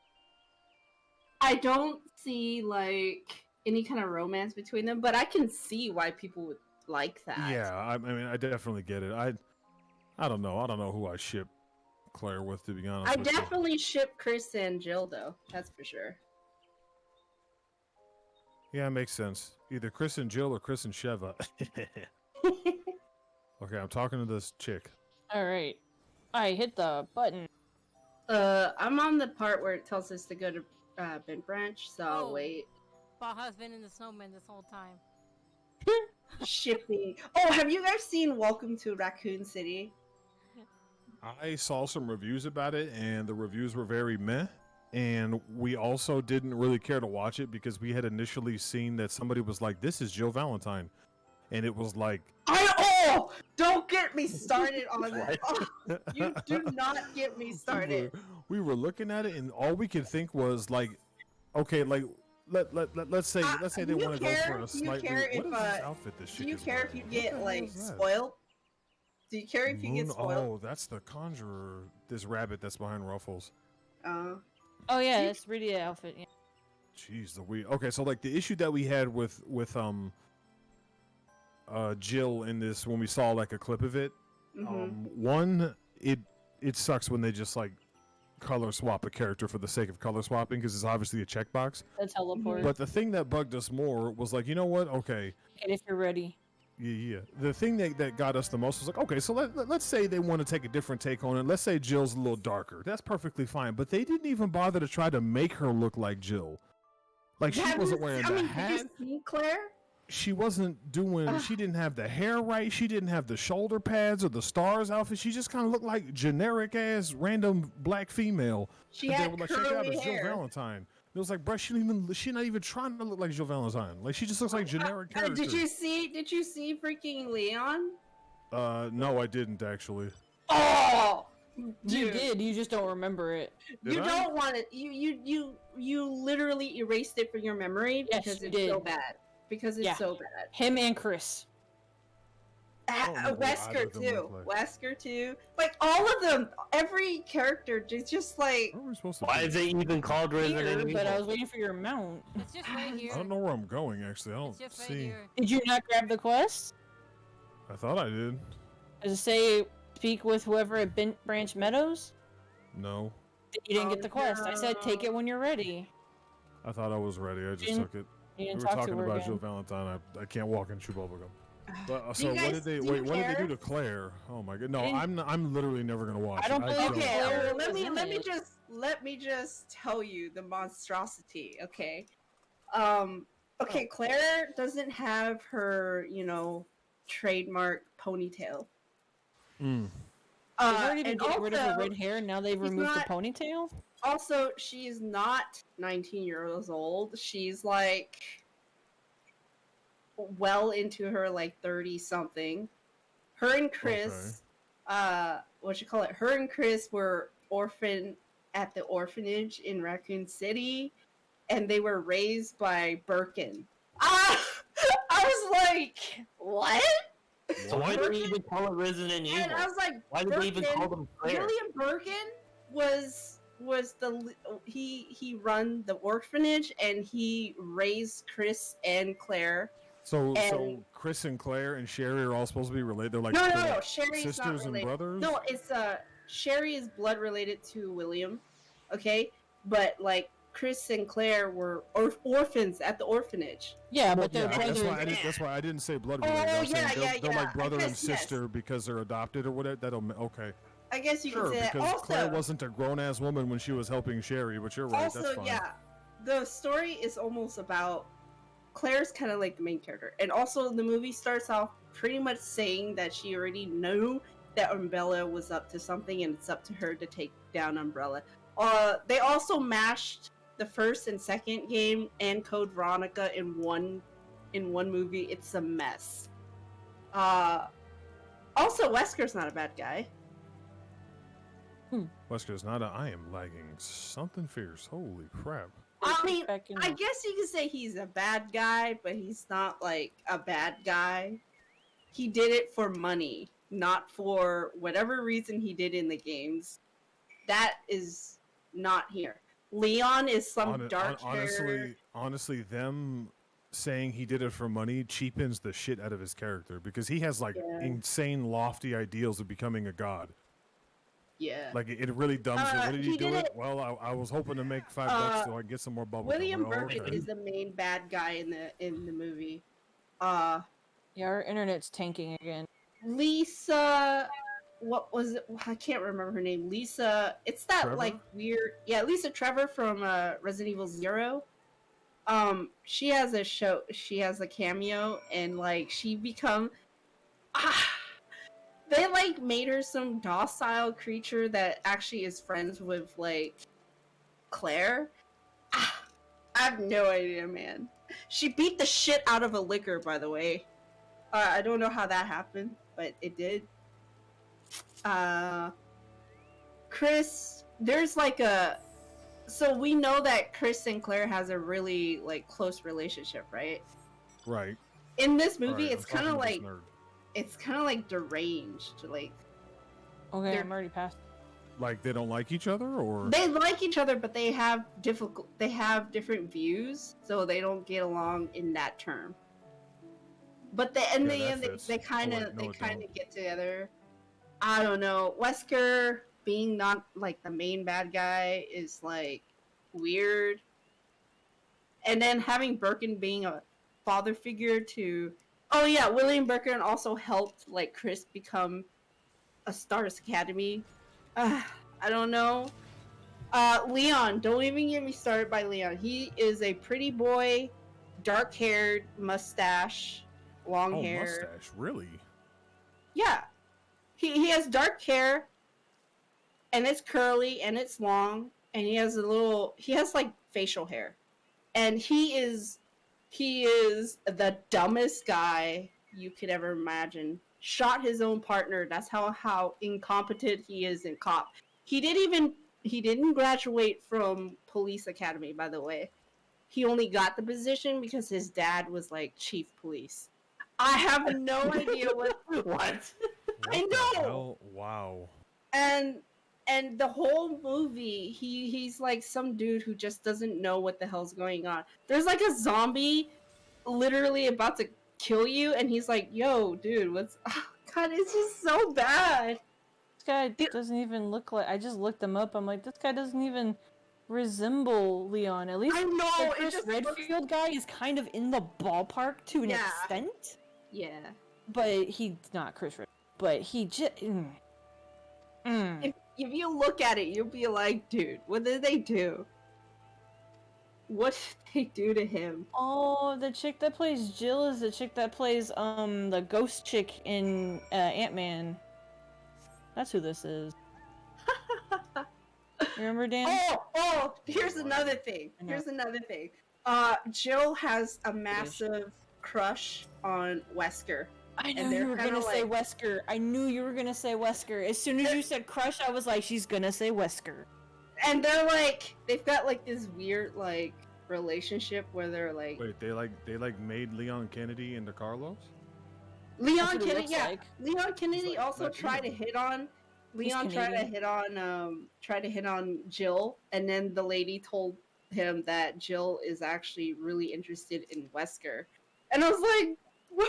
I don't see like any kind of romance between them, but I can see why people would like that. Yeah, I mean, I definitely get it. I don't know who I ship Claire with, to be honest. I definitely ship Chris and Jill, though. That's for sure. Yeah, it makes sense. Either Chris and Jill or Chris and Sheva. Okay, I'm talking to this chick. All right, I hit the button. I'm on the part where it tells us to go to Bent Branch, so I'll wait. Baja's been in the snowman this whole time. Shipping. Oh, have you guys seen Welcome to Raccoon City? I saw some reviews about it, and the reviews were very meh. And we also didn't really care to watch it because we had initially seen that somebody was like, "This is Jill Valentine," and it was like, don't get me started on that. Oh, you do not get me started. We were looking at it, and all we could think was like, okay, like let's say they want to go for a slightly. What is this outfit? This chick do you is care wearing? if you get like spoiled? Do you care if you get spoiled? Oh, that's the Conjurer. This rabbit that's behind Ruffles. Oh yeah, that's really the outfit. Yeah. Jeez, okay, so like the issue that we had with Jill in this when we saw like a clip of it, one, it sucks when they just like color swap a character for the sake of color swapping because it's obviously a checkbox. The teleport. But the thing that bugged us more was like, you know what? Okay. And if you're ready. Yeah. The thing that got us the most was like, okay, so let's say they want to take a different take on it. Let's say Jill's a little darker. That's perfectly fine. But they didn't even bother to try to make her look like Jill. Like, she wasn't wearing the hat. Did you see Claire? She wasn't doing, she didn't have the hair right. She didn't have the shoulder pads or the stars outfit. She just kind of looked like generic ass random black female. She had like, check it out, curly it's Jill hair. Valentine. It was like, bruh, she's not even trying to look like Jill Valentine. Like, she just looks like generic character. Did you see freaking Leon? No, I didn't actually. Oh, You dude. did. You just don't remember it. You don't want it. You literally erased it from your memory Yes, because you it's did. so bad. Because it's Yeah. so bad. Him and Chris. don't know what Wesker either of them too. look like. Wesker too. Like all of them. Every character just like. Where are we supposed to Why be? is it even called Resident Here, Evil? but I was waiting for your mount. It's just right here. I don't know where I'm going, actually. I It's don't just right see. here. Did you not grab the quest? I thought I did. Does it say speak with whoever at Bent Branch Meadows? No. You didn't get the quest. I said take no. it when you're ready. I thought I was ready. I just Didn't- took it. You We didn't were talk to talking her about again. Jill Valentine. I can't walk and chew bubblegum. But Do so you what guys- did they do you wait? What did they do care? to Claire? Oh my god! No, Didn't- I'm literally never gonna watch. I don't it. believe don't. Okay, Claire well, was in it. let me just tell you the monstrosity. Okay. Okay, Claire doesn't have her, trademark ponytail. Mm. They've already been and getting rid of her also- red hair, and now they've she's removed not- the ponytail? Also, she's not 19 years old. She's like well into her like 30 something. Her and Chris, Her and Chris were orphaned at the orphanage in Raccoon City, and they were raised by Birkin. I was like, what? So why did they even call it Resident Evil? And I was like, Why did they even Birkin- call them Claire? William Birkin was he run the orphanage, and he raised Chris and Claire. So And- Chris and Claire and Sherry are all supposed to be related. They're like No, they're like Sherry's not sisters and related. brothers. No, it's Sherry is blood related to William, okay, but like Chris and Claire were orphans at the orphanage. Yeah, but Yeah, they're that's brothers. why I didn't. That's why I didn't say blood Oh, related. I was saying yeah, they're yeah. like brother I and guess, yes. sister because they're adopted or whatever. Okay. I guess you Sure, could say that. because Also, Claire wasn't a grown ass woman when she was helping Sherry, but you're right. also, that's fine. yeah, the story is almost about Claire's kind of like the main character, and also the movie starts off pretty much saying that she already knew that Umbrella was up to something, and it's up to her to take down Umbrella. They also mashed the first and second game and Code Veronica in one movie. It's a mess. Also, Wesker's not a bad guy. Wesker's not. I am lagging something fierce. Holy crap! I mean, Back in I the- guess you could say he's a bad guy, but he's not like a bad guy. He did it for money, not for whatever reason he did in the games. That is not here. Leon is some dark hair. Honestly, them saying he did it for money cheapens the shit out of his character because he has like Yeah. insane, lofty ideals of becoming a god. Yeah. Like it really dumbs it. What did he he do did it? it- Well, I was hoping to make $5 so I can get some more bubble. William gum. Birkin Okay. is the main bad guy in the movie. Yeah, our internet's tanking again. Lisa, what was it? I can't remember her name. Lisa, it's that Trevor? like weird, yeah, Lisa Trevor from Resident Evil 0. She has a show. She has a cameo, and like she become. They like made her some docile creature that actually is friends with like Claire. I have no idea, man. She beat the shit out of a liquor, by the way. I don't know how that happened, but it did. Chris, there's like a. So we know that Chris and Claire has a really like close relationship, right? Right. In this movie, Right, it's I'm kind of talking to like this nerd. it's kind of like deranged, like Okay, They're- I'm already past. Like they don't like each other, or They like each other, but they have different views, so they don't get along in that term. But in Yeah, the that end, fits. they kind Oh, of wait, no, it don't. get together. I don't know. Wesker being not like the main bad guy is like weird, and then having Birkin being a father figure to. Oh yeah, William Birkin also helped like Chris become a Stars Academy. I don't know. Leon, don't even get me started by Leon. He is a pretty boy, dark haired, mustache, long Oh, hair. mustache, really? Yeah, he has dark hair, and it's curly and it's long, and he has like facial hair, and he is the dumbest guy you could ever imagine. Shot his own partner. That's how incompetent he is in cop. He didn't graduate from police academy, by the way. He only got the position because his dad was like chief police. I have no idea what What? What I the know. hell? Wow. and the whole movie he's like some dude who just doesn't know what the hell's going on. There's like a zombie literally about to kill you, and he's like, yo dude, what's god, it's just so bad. This guy doesn't even look like. I just looked him up. I'm like, this guy doesn't even resemble Leon. At least I know, the it Chris just Redfield guy is kind of in the ballpark to an Yeah. extent, Yeah, but he's not Chris Redfield. But he just. if you look at it, you'll be like, dude, what did they do? What did they do to him? Oh, the chick that plays Jill is the chick that plays the ghost chick in Ant-Man. That's who this is. Remember, Dan? Here's another thing. I know. Jill has a massive crush on Wesker. I and knew they're you were kinda gonna say like- Wesker. I knew you were gonna say Wesker. As soon as you said crush, I was like, she's gonna say Wesker. And they're like, they've got like this weird like relationship where they're like Wait, they made Leon Kennedy into Carlos? Leon That's what he Kennedy. looks Yeah, like. Leon Kennedy like also tried to Latino. hit on. Leon tried to hit on Jill, and then the lady told him that Jill is actually really interested in Wesker, and I was like,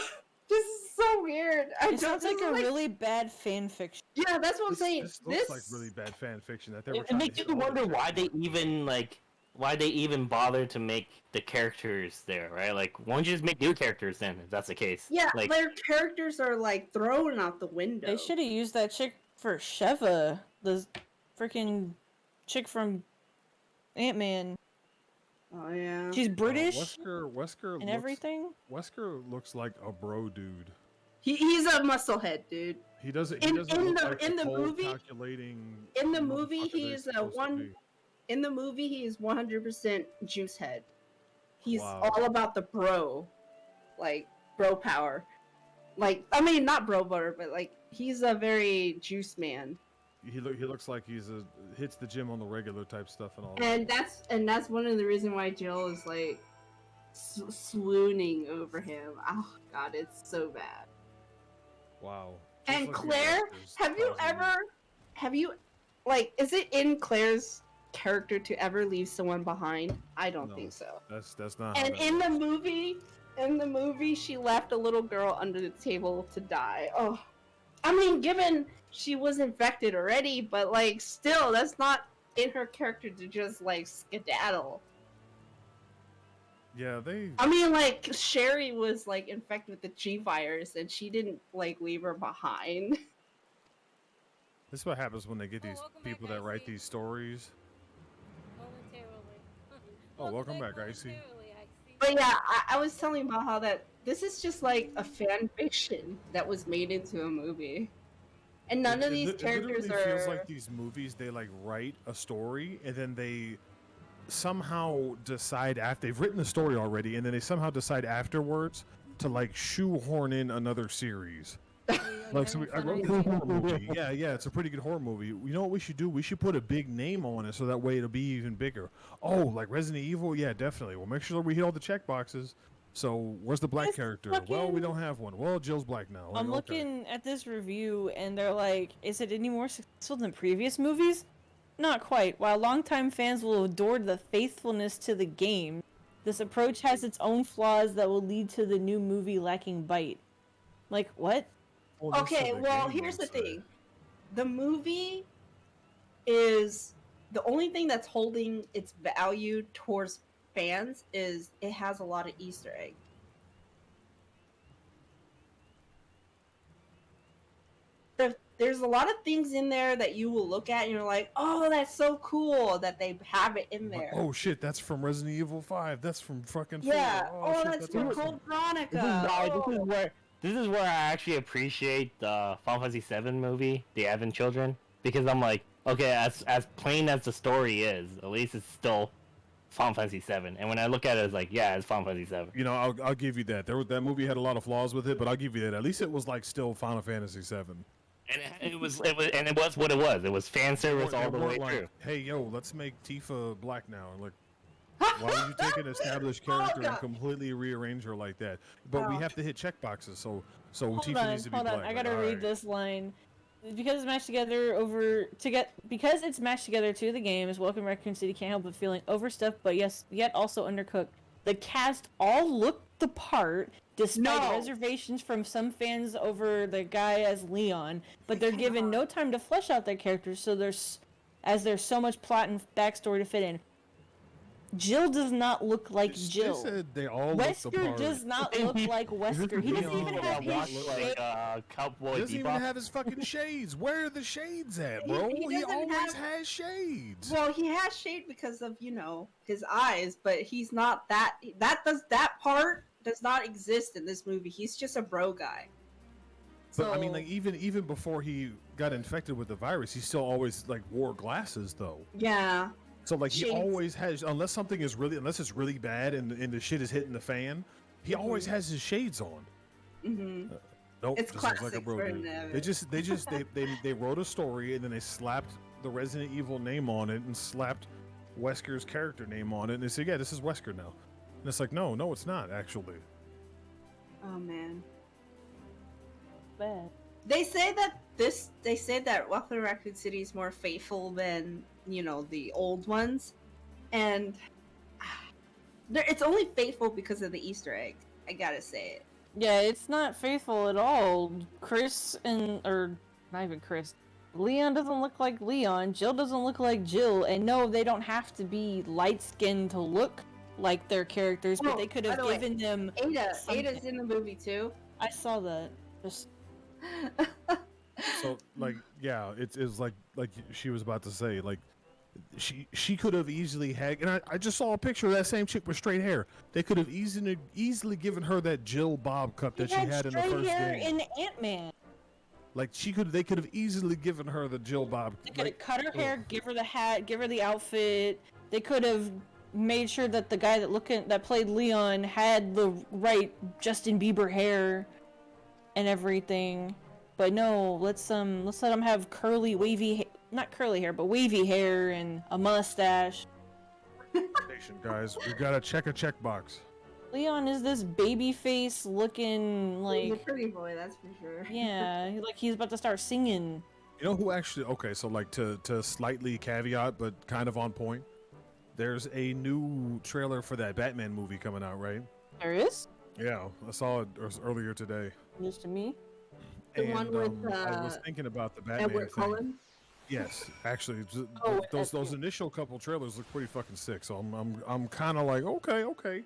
"This is so weird." It sounds like a really bad fan fiction. Yeah, that's what I'm saying. This looks like really bad fan fiction that they were It trying makes to hit you all the wonder check why they boxes. even bother to make the characters there, right? Like, why don't you just make new characters then, if that's the case? Yeah, like their characters are like thrown out the window. They should have used that chick for Sheva, the freaking chick from Ant-Man. Oh yeah. She's British Wesker and looks, everything. Wesker looks like a bro dude. He's a musclehead, dude. He doesn't. In- He doesn't in look the- like in the the cold, movie- calculating. in the movie, motherfucker he that is he's a supposed to one- be. In the movie, he is 100% juice head. He's Wow. all about the bro, like bro power. Like, I mean, not bro butter, but like he's a very juice man, He looks like hits the gym on the regular type stuff and all. and that's one of the reasons why Jill is like swooning over him. Oh god, it's so bad. Wow. And Just like Claire, Wester's have you like, is it in Claire's character to ever leave someone behind? I don't No. think so. That's not. how And that in the works. movie, she left a little girl under the table to die. Oh, I mean, given she was infected already, but like, still, that's not in her character to just like skedaddle. Yeah, they. I mean, like, Sherry was like infected with the G virus, and she didn't like leave her behind. This is what happens when they get Oh, these welcome back, people that write Icy. these stories. Momentarily. Oh, welcome back, Icy. momentarily, Icy. But yeah, I was telling Baha that this is just like a fan fiction that was made into a movie, and none of these characters It literally are. feels like these movies. They like write a story and then they somehow decide after they've written the story already, and then they somehow decide afterwards to like shoehorn in another series. Like, so I wrote this horror movie. Yeah, it's a pretty good horror movie. You know what we should do? We should put a big name on it so that way it'll be even bigger. Oh, like Resident Evil? Yeah, definitely. We'll make sure that we hit all the check boxes. So where's the black It's character? Well, we fucking- don't have one. Well, Jill's black now. Like, I'm okay. looking at this review and they're like, is it any more successful than previous movies? Not quite. While longtime fans will adore the faithfulness to the game, this approach has its own flaws that will lead to the new movie lacking bite. Like, what? Well, this Okay, is the well, game, here's the I'd say. thing. The movie is the only thing that's holding its value towards fans is it has a lot of Easter eggs. There's a lot of things in there that you will look at and you're like, oh, that's so cool that they have it in there. Oh shit, that's from Resident Evil 5. That's from fucking 4. Yeah. Oh, shit, that's from awesome. Code Veronica. This is why. Oh. This is where I actually appreciate the Final Fantasy VII movie, The Advent Children, because I'm like, okay, as plain as the story is, at least it's still Final Fantasy VII. And when I look at it, it's like, yeah, it's Final Fantasy VII. You know, I'll give you that. That movie had a lot of flaws with it, but I'll give you that. At least it was like still Final Fantasy 7. And it was what it was. It was fan service all the way like, through. hey, yo, let's make Tifa black now. Like, why would you take an established Oh, character and God. completely rearrange her like that? But we Oh. have to hit checkboxes, so Hold Tifa on, needs to be hold black. on. I Like, gotta read alright. this line. Because it's matched together to the game, is Welcome Raccoon City can't help but feeling overstuffed, but yes, yet also undercooked. The cast all look the part, despite No. reservations from some fans over the guy as Leon, but they're given no time to flesh out their characters, so there's so much plot and backstory to fit in. Jill does not look like They Jill. said they all look the Wesker part. does not look like Wesker. He doesn't even have his watch shape. like Cowboy He doesn't even Bebop. have his fucking shades. Where are the shades at, He- bro? he He doesn't always have- has shades. Well, he has shade because of, his eyes, but he's not that part does not exist in this movie. He's just a bro guy. But I mean, like even before he got infected with the virus, he still always like wore glasses though. Yeah. So like he Shades. always has, unless it's really bad and the shit is hitting the fan, he always has his shades on. Mm-hmm. Nope, It's just looks like a classic bro for dude. him. They wrote a story and then they slapped the Resident Evil name on it and slapped Wesker's character name on it and they said, yeah, this is Wesker now. And it's like, no, it's not actually. Oh man. Bad. They say that Welcome to Raccoon City is more faithful than, the old ones. And it's only faithful because of the Easter egg. I gotta say it. Yeah, it's not faithful at all. Not even Chris. Leon doesn't look like Leon. Jill doesn't look like Jill. And no, they don't have to be light skinned to look like their characters, but Oh, they could by have the way, given them. Ada's something. in the movie too. I saw that. Just So like, yeah, it's like she was about to say, like she could have easily had, and I just saw a picture of that same chick with straight hair. They could have easily given her that Jill Bob cut that she had in the straight first hair game. in Ant-Man. Like they could have easily given her the Jill Bob. They could have Like, cut her hair, give her the hat, give her the outfit. They could have made sure that the guy that played Leon had the right Justin Bieber hair and everything. But no, let's let him have curly, not curly hair, but wavy hair and a mustache. guys, we gotta check a checkbox. Leon is this baby face looking He's a like, pretty boy, that's for sure. yeah, like he's about to start singing. You know who actually? Okay, so like to slightly caveat, but kind of on point. There's a new trailer for that Batman movie coming out, right? There is? Yeah, I saw it earlier today. News to me. The And one with, I was thinking about the Batman Edward thing. Cullen. Yes, actually, Oh, those that's initial couple trailers look pretty fucking sick. So I'm kind of like okay,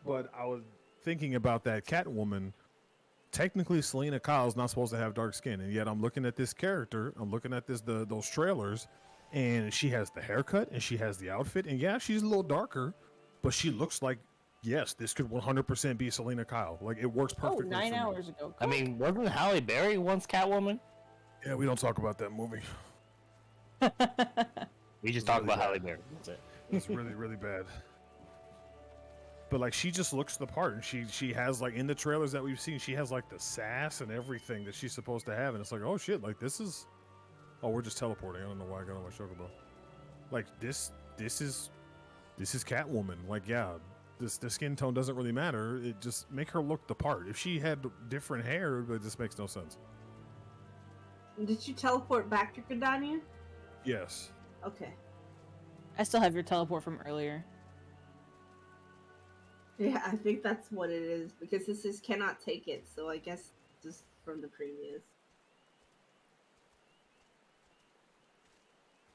but I was thinking about that Catwoman. Technically, Selena Kyle's not supposed to have dark skin, and yet I'm looking at this character. I'm looking at those trailers, and she has the haircut and she has the outfit, and yeah, she's a little darker, but she looks like, yes, this could 100% be Selena Kyle. Like it works Oh, perfectly. 9 for me. hours ago. I mean, wasn't Halle Berry once Catwoman? Yeah, we don't talk about that movie. We just It's talk really about bad. Halle Berry. That's it. It's really bad. But like she just looks the part, and she has like in the trailers that we've seen, she has like the sass and everything that she's supposed to have, and it's like, oh shit, like this is, oh, we're just teleporting. I don't know why I got on my chocobo. Like this is Catwoman. Like yeah, the skin tone doesn't really matter. It just make her look the part. If she had different hair, it just makes no sense. Did you teleport back to Gridania? Yes. Okay. I still have your teleport from earlier. Yeah, I think that's what it is because this is cannot take it. So I guess just from the previous.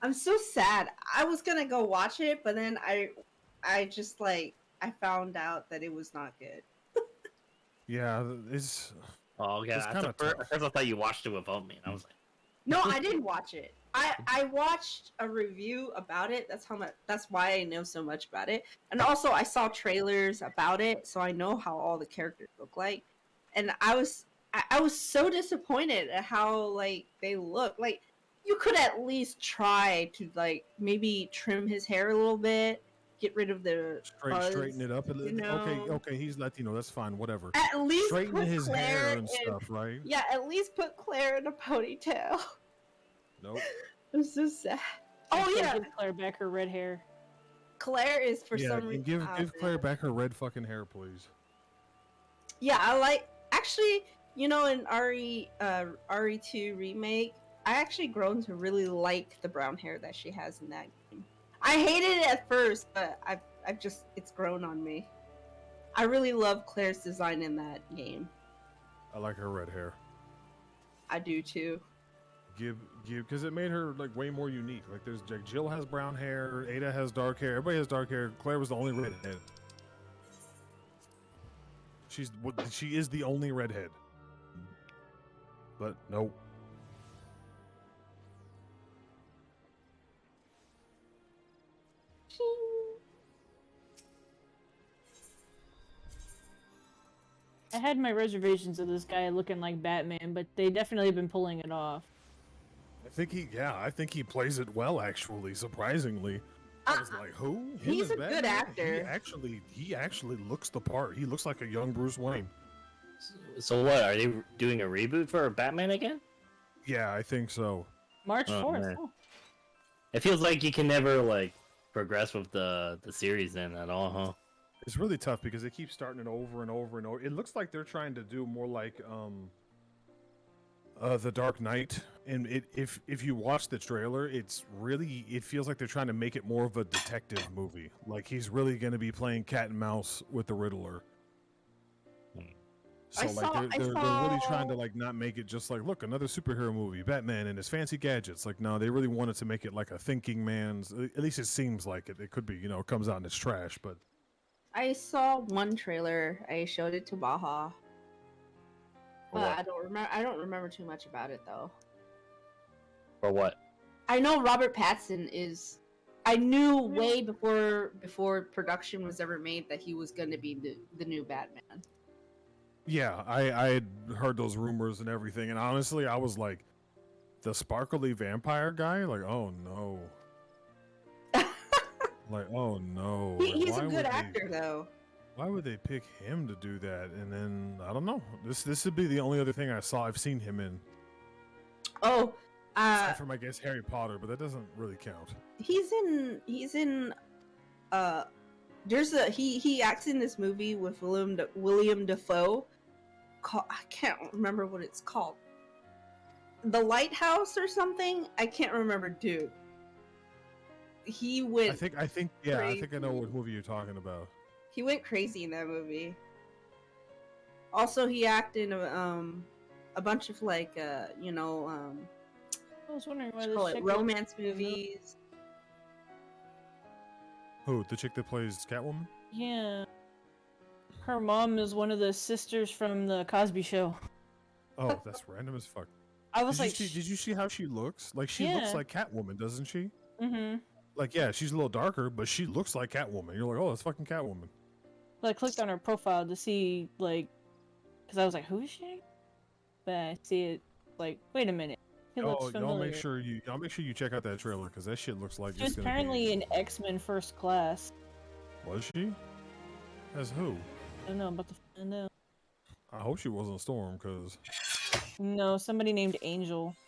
I'm so sad. I was gonna go watch it, but then I just like I found out that it was not good. Yeah, it's Oh, yeah. It's At kinda first, tough. I thought you watched it without me, and I was like, No, I didn't watch it. I watched a review about it. That's how much. That's why I know so much about it. And also, I saw trailers about it, so I know how all the characters look like. And I was so disappointed at how like they look. Like you could at least try to like maybe trim his hair a little bit, get rid of the straighten fuzz. it up a You little. know, Okay, he's Latino. That's fine. Whatever. at least Straighten put his Claire hair and in. stuff, right? Yeah, at least put Claire in a ponytail. Nope. I'm so sad. I Oh can't yeah, give Claire back her red hair. Claire is for Yeah, some and reason. give Claire back her red fucking hair, please. Yeah, I like actually. You know, in RE2 remake, I actually grown to really like the brown hair that she has in that game. I hated it at first, but I've just it's grown on me. I really love Claire's design in that game. I like her red hair. I do too. Give because it made her like way more unique. Like there's like Jill has brown hair, Ada has dark hair, everybody has dark hair. Claire was the only redhead. She is the only redhead. But nope. I had my reservations of this guy looking like Batman, but they definitely have been pulling it off. I think he plays it well actually, surprisingly. I was like, who? Him He's as a good Batman? actor. He actually looks the part. He looks like a young Bruce Wayne. so what? Are they doing a reboot for Batman again? Yeah, I think so. March Oh, 4th. man. Oh. It feels like you can never like progress with the series then at all, huh? It's really tough because they keep starting it over and over and over. It looks like they're trying to do more like The Dark Knight. And if you watch the trailer, it feels like they're trying to make it more of a detective movie. Like he's really going to be playing cat and mouse with the Riddler. So they're really trying to like not make it just like, look, another superhero movie, Batman and his fancy gadgets. Like no, they really wanted to make it like a thinking man's. At least it seems like it. It could be, it comes out and it's trash, but I saw one trailer. I showed it to Baja, but what? I don't remember too much about it though. Or what? I know Robert Pattinson is. I knew way before production was ever made that he was going to be the new Batman. yeah, I had heard those rumors and everything, and honestly, I was like, the sparkly vampire guy, like, oh no, like, oh no. Like, He's why a would good they- actor though. Why would they pick him to do that? And then I don't know. This would be the only other thing I've seen him in, Oh, aside from I guess Harry Potter, but that doesn't really count. he's in he acts in this movie with William Dafoe. I can't remember what it's called. The Lighthouse or something. I can't remember, dude. He went. I think I think I know what movie you're talking about. He went crazy in that movie. Also, he acted in a bunch of like I was wondering why what you this call it, chick romance movies. Who, the chick that plays Catwoman? Yeah. Her mom is one of the sisters from the Cosby Show. Oh, that's random as fuck. I was Did like, you did you see how she looks? Like she looks Yeah. like Catwoman, doesn't she? mm-hmm. Like yeah, she's a little darker, but she looks like Catwoman. You're like, oh, that's fucking Catwoman. So I clicked on her profile to see, like, because I was like, who is she? But I see it, like, wait a minute. He looks Oh, familiar. y'all make sure you check out that trailer because that shit looks like She was it's gonna apparently be. in X-Men First Class. Was she? As who? I don't know, I'm about to find out. I hope she wasn't Storm, because No, somebody named Angel.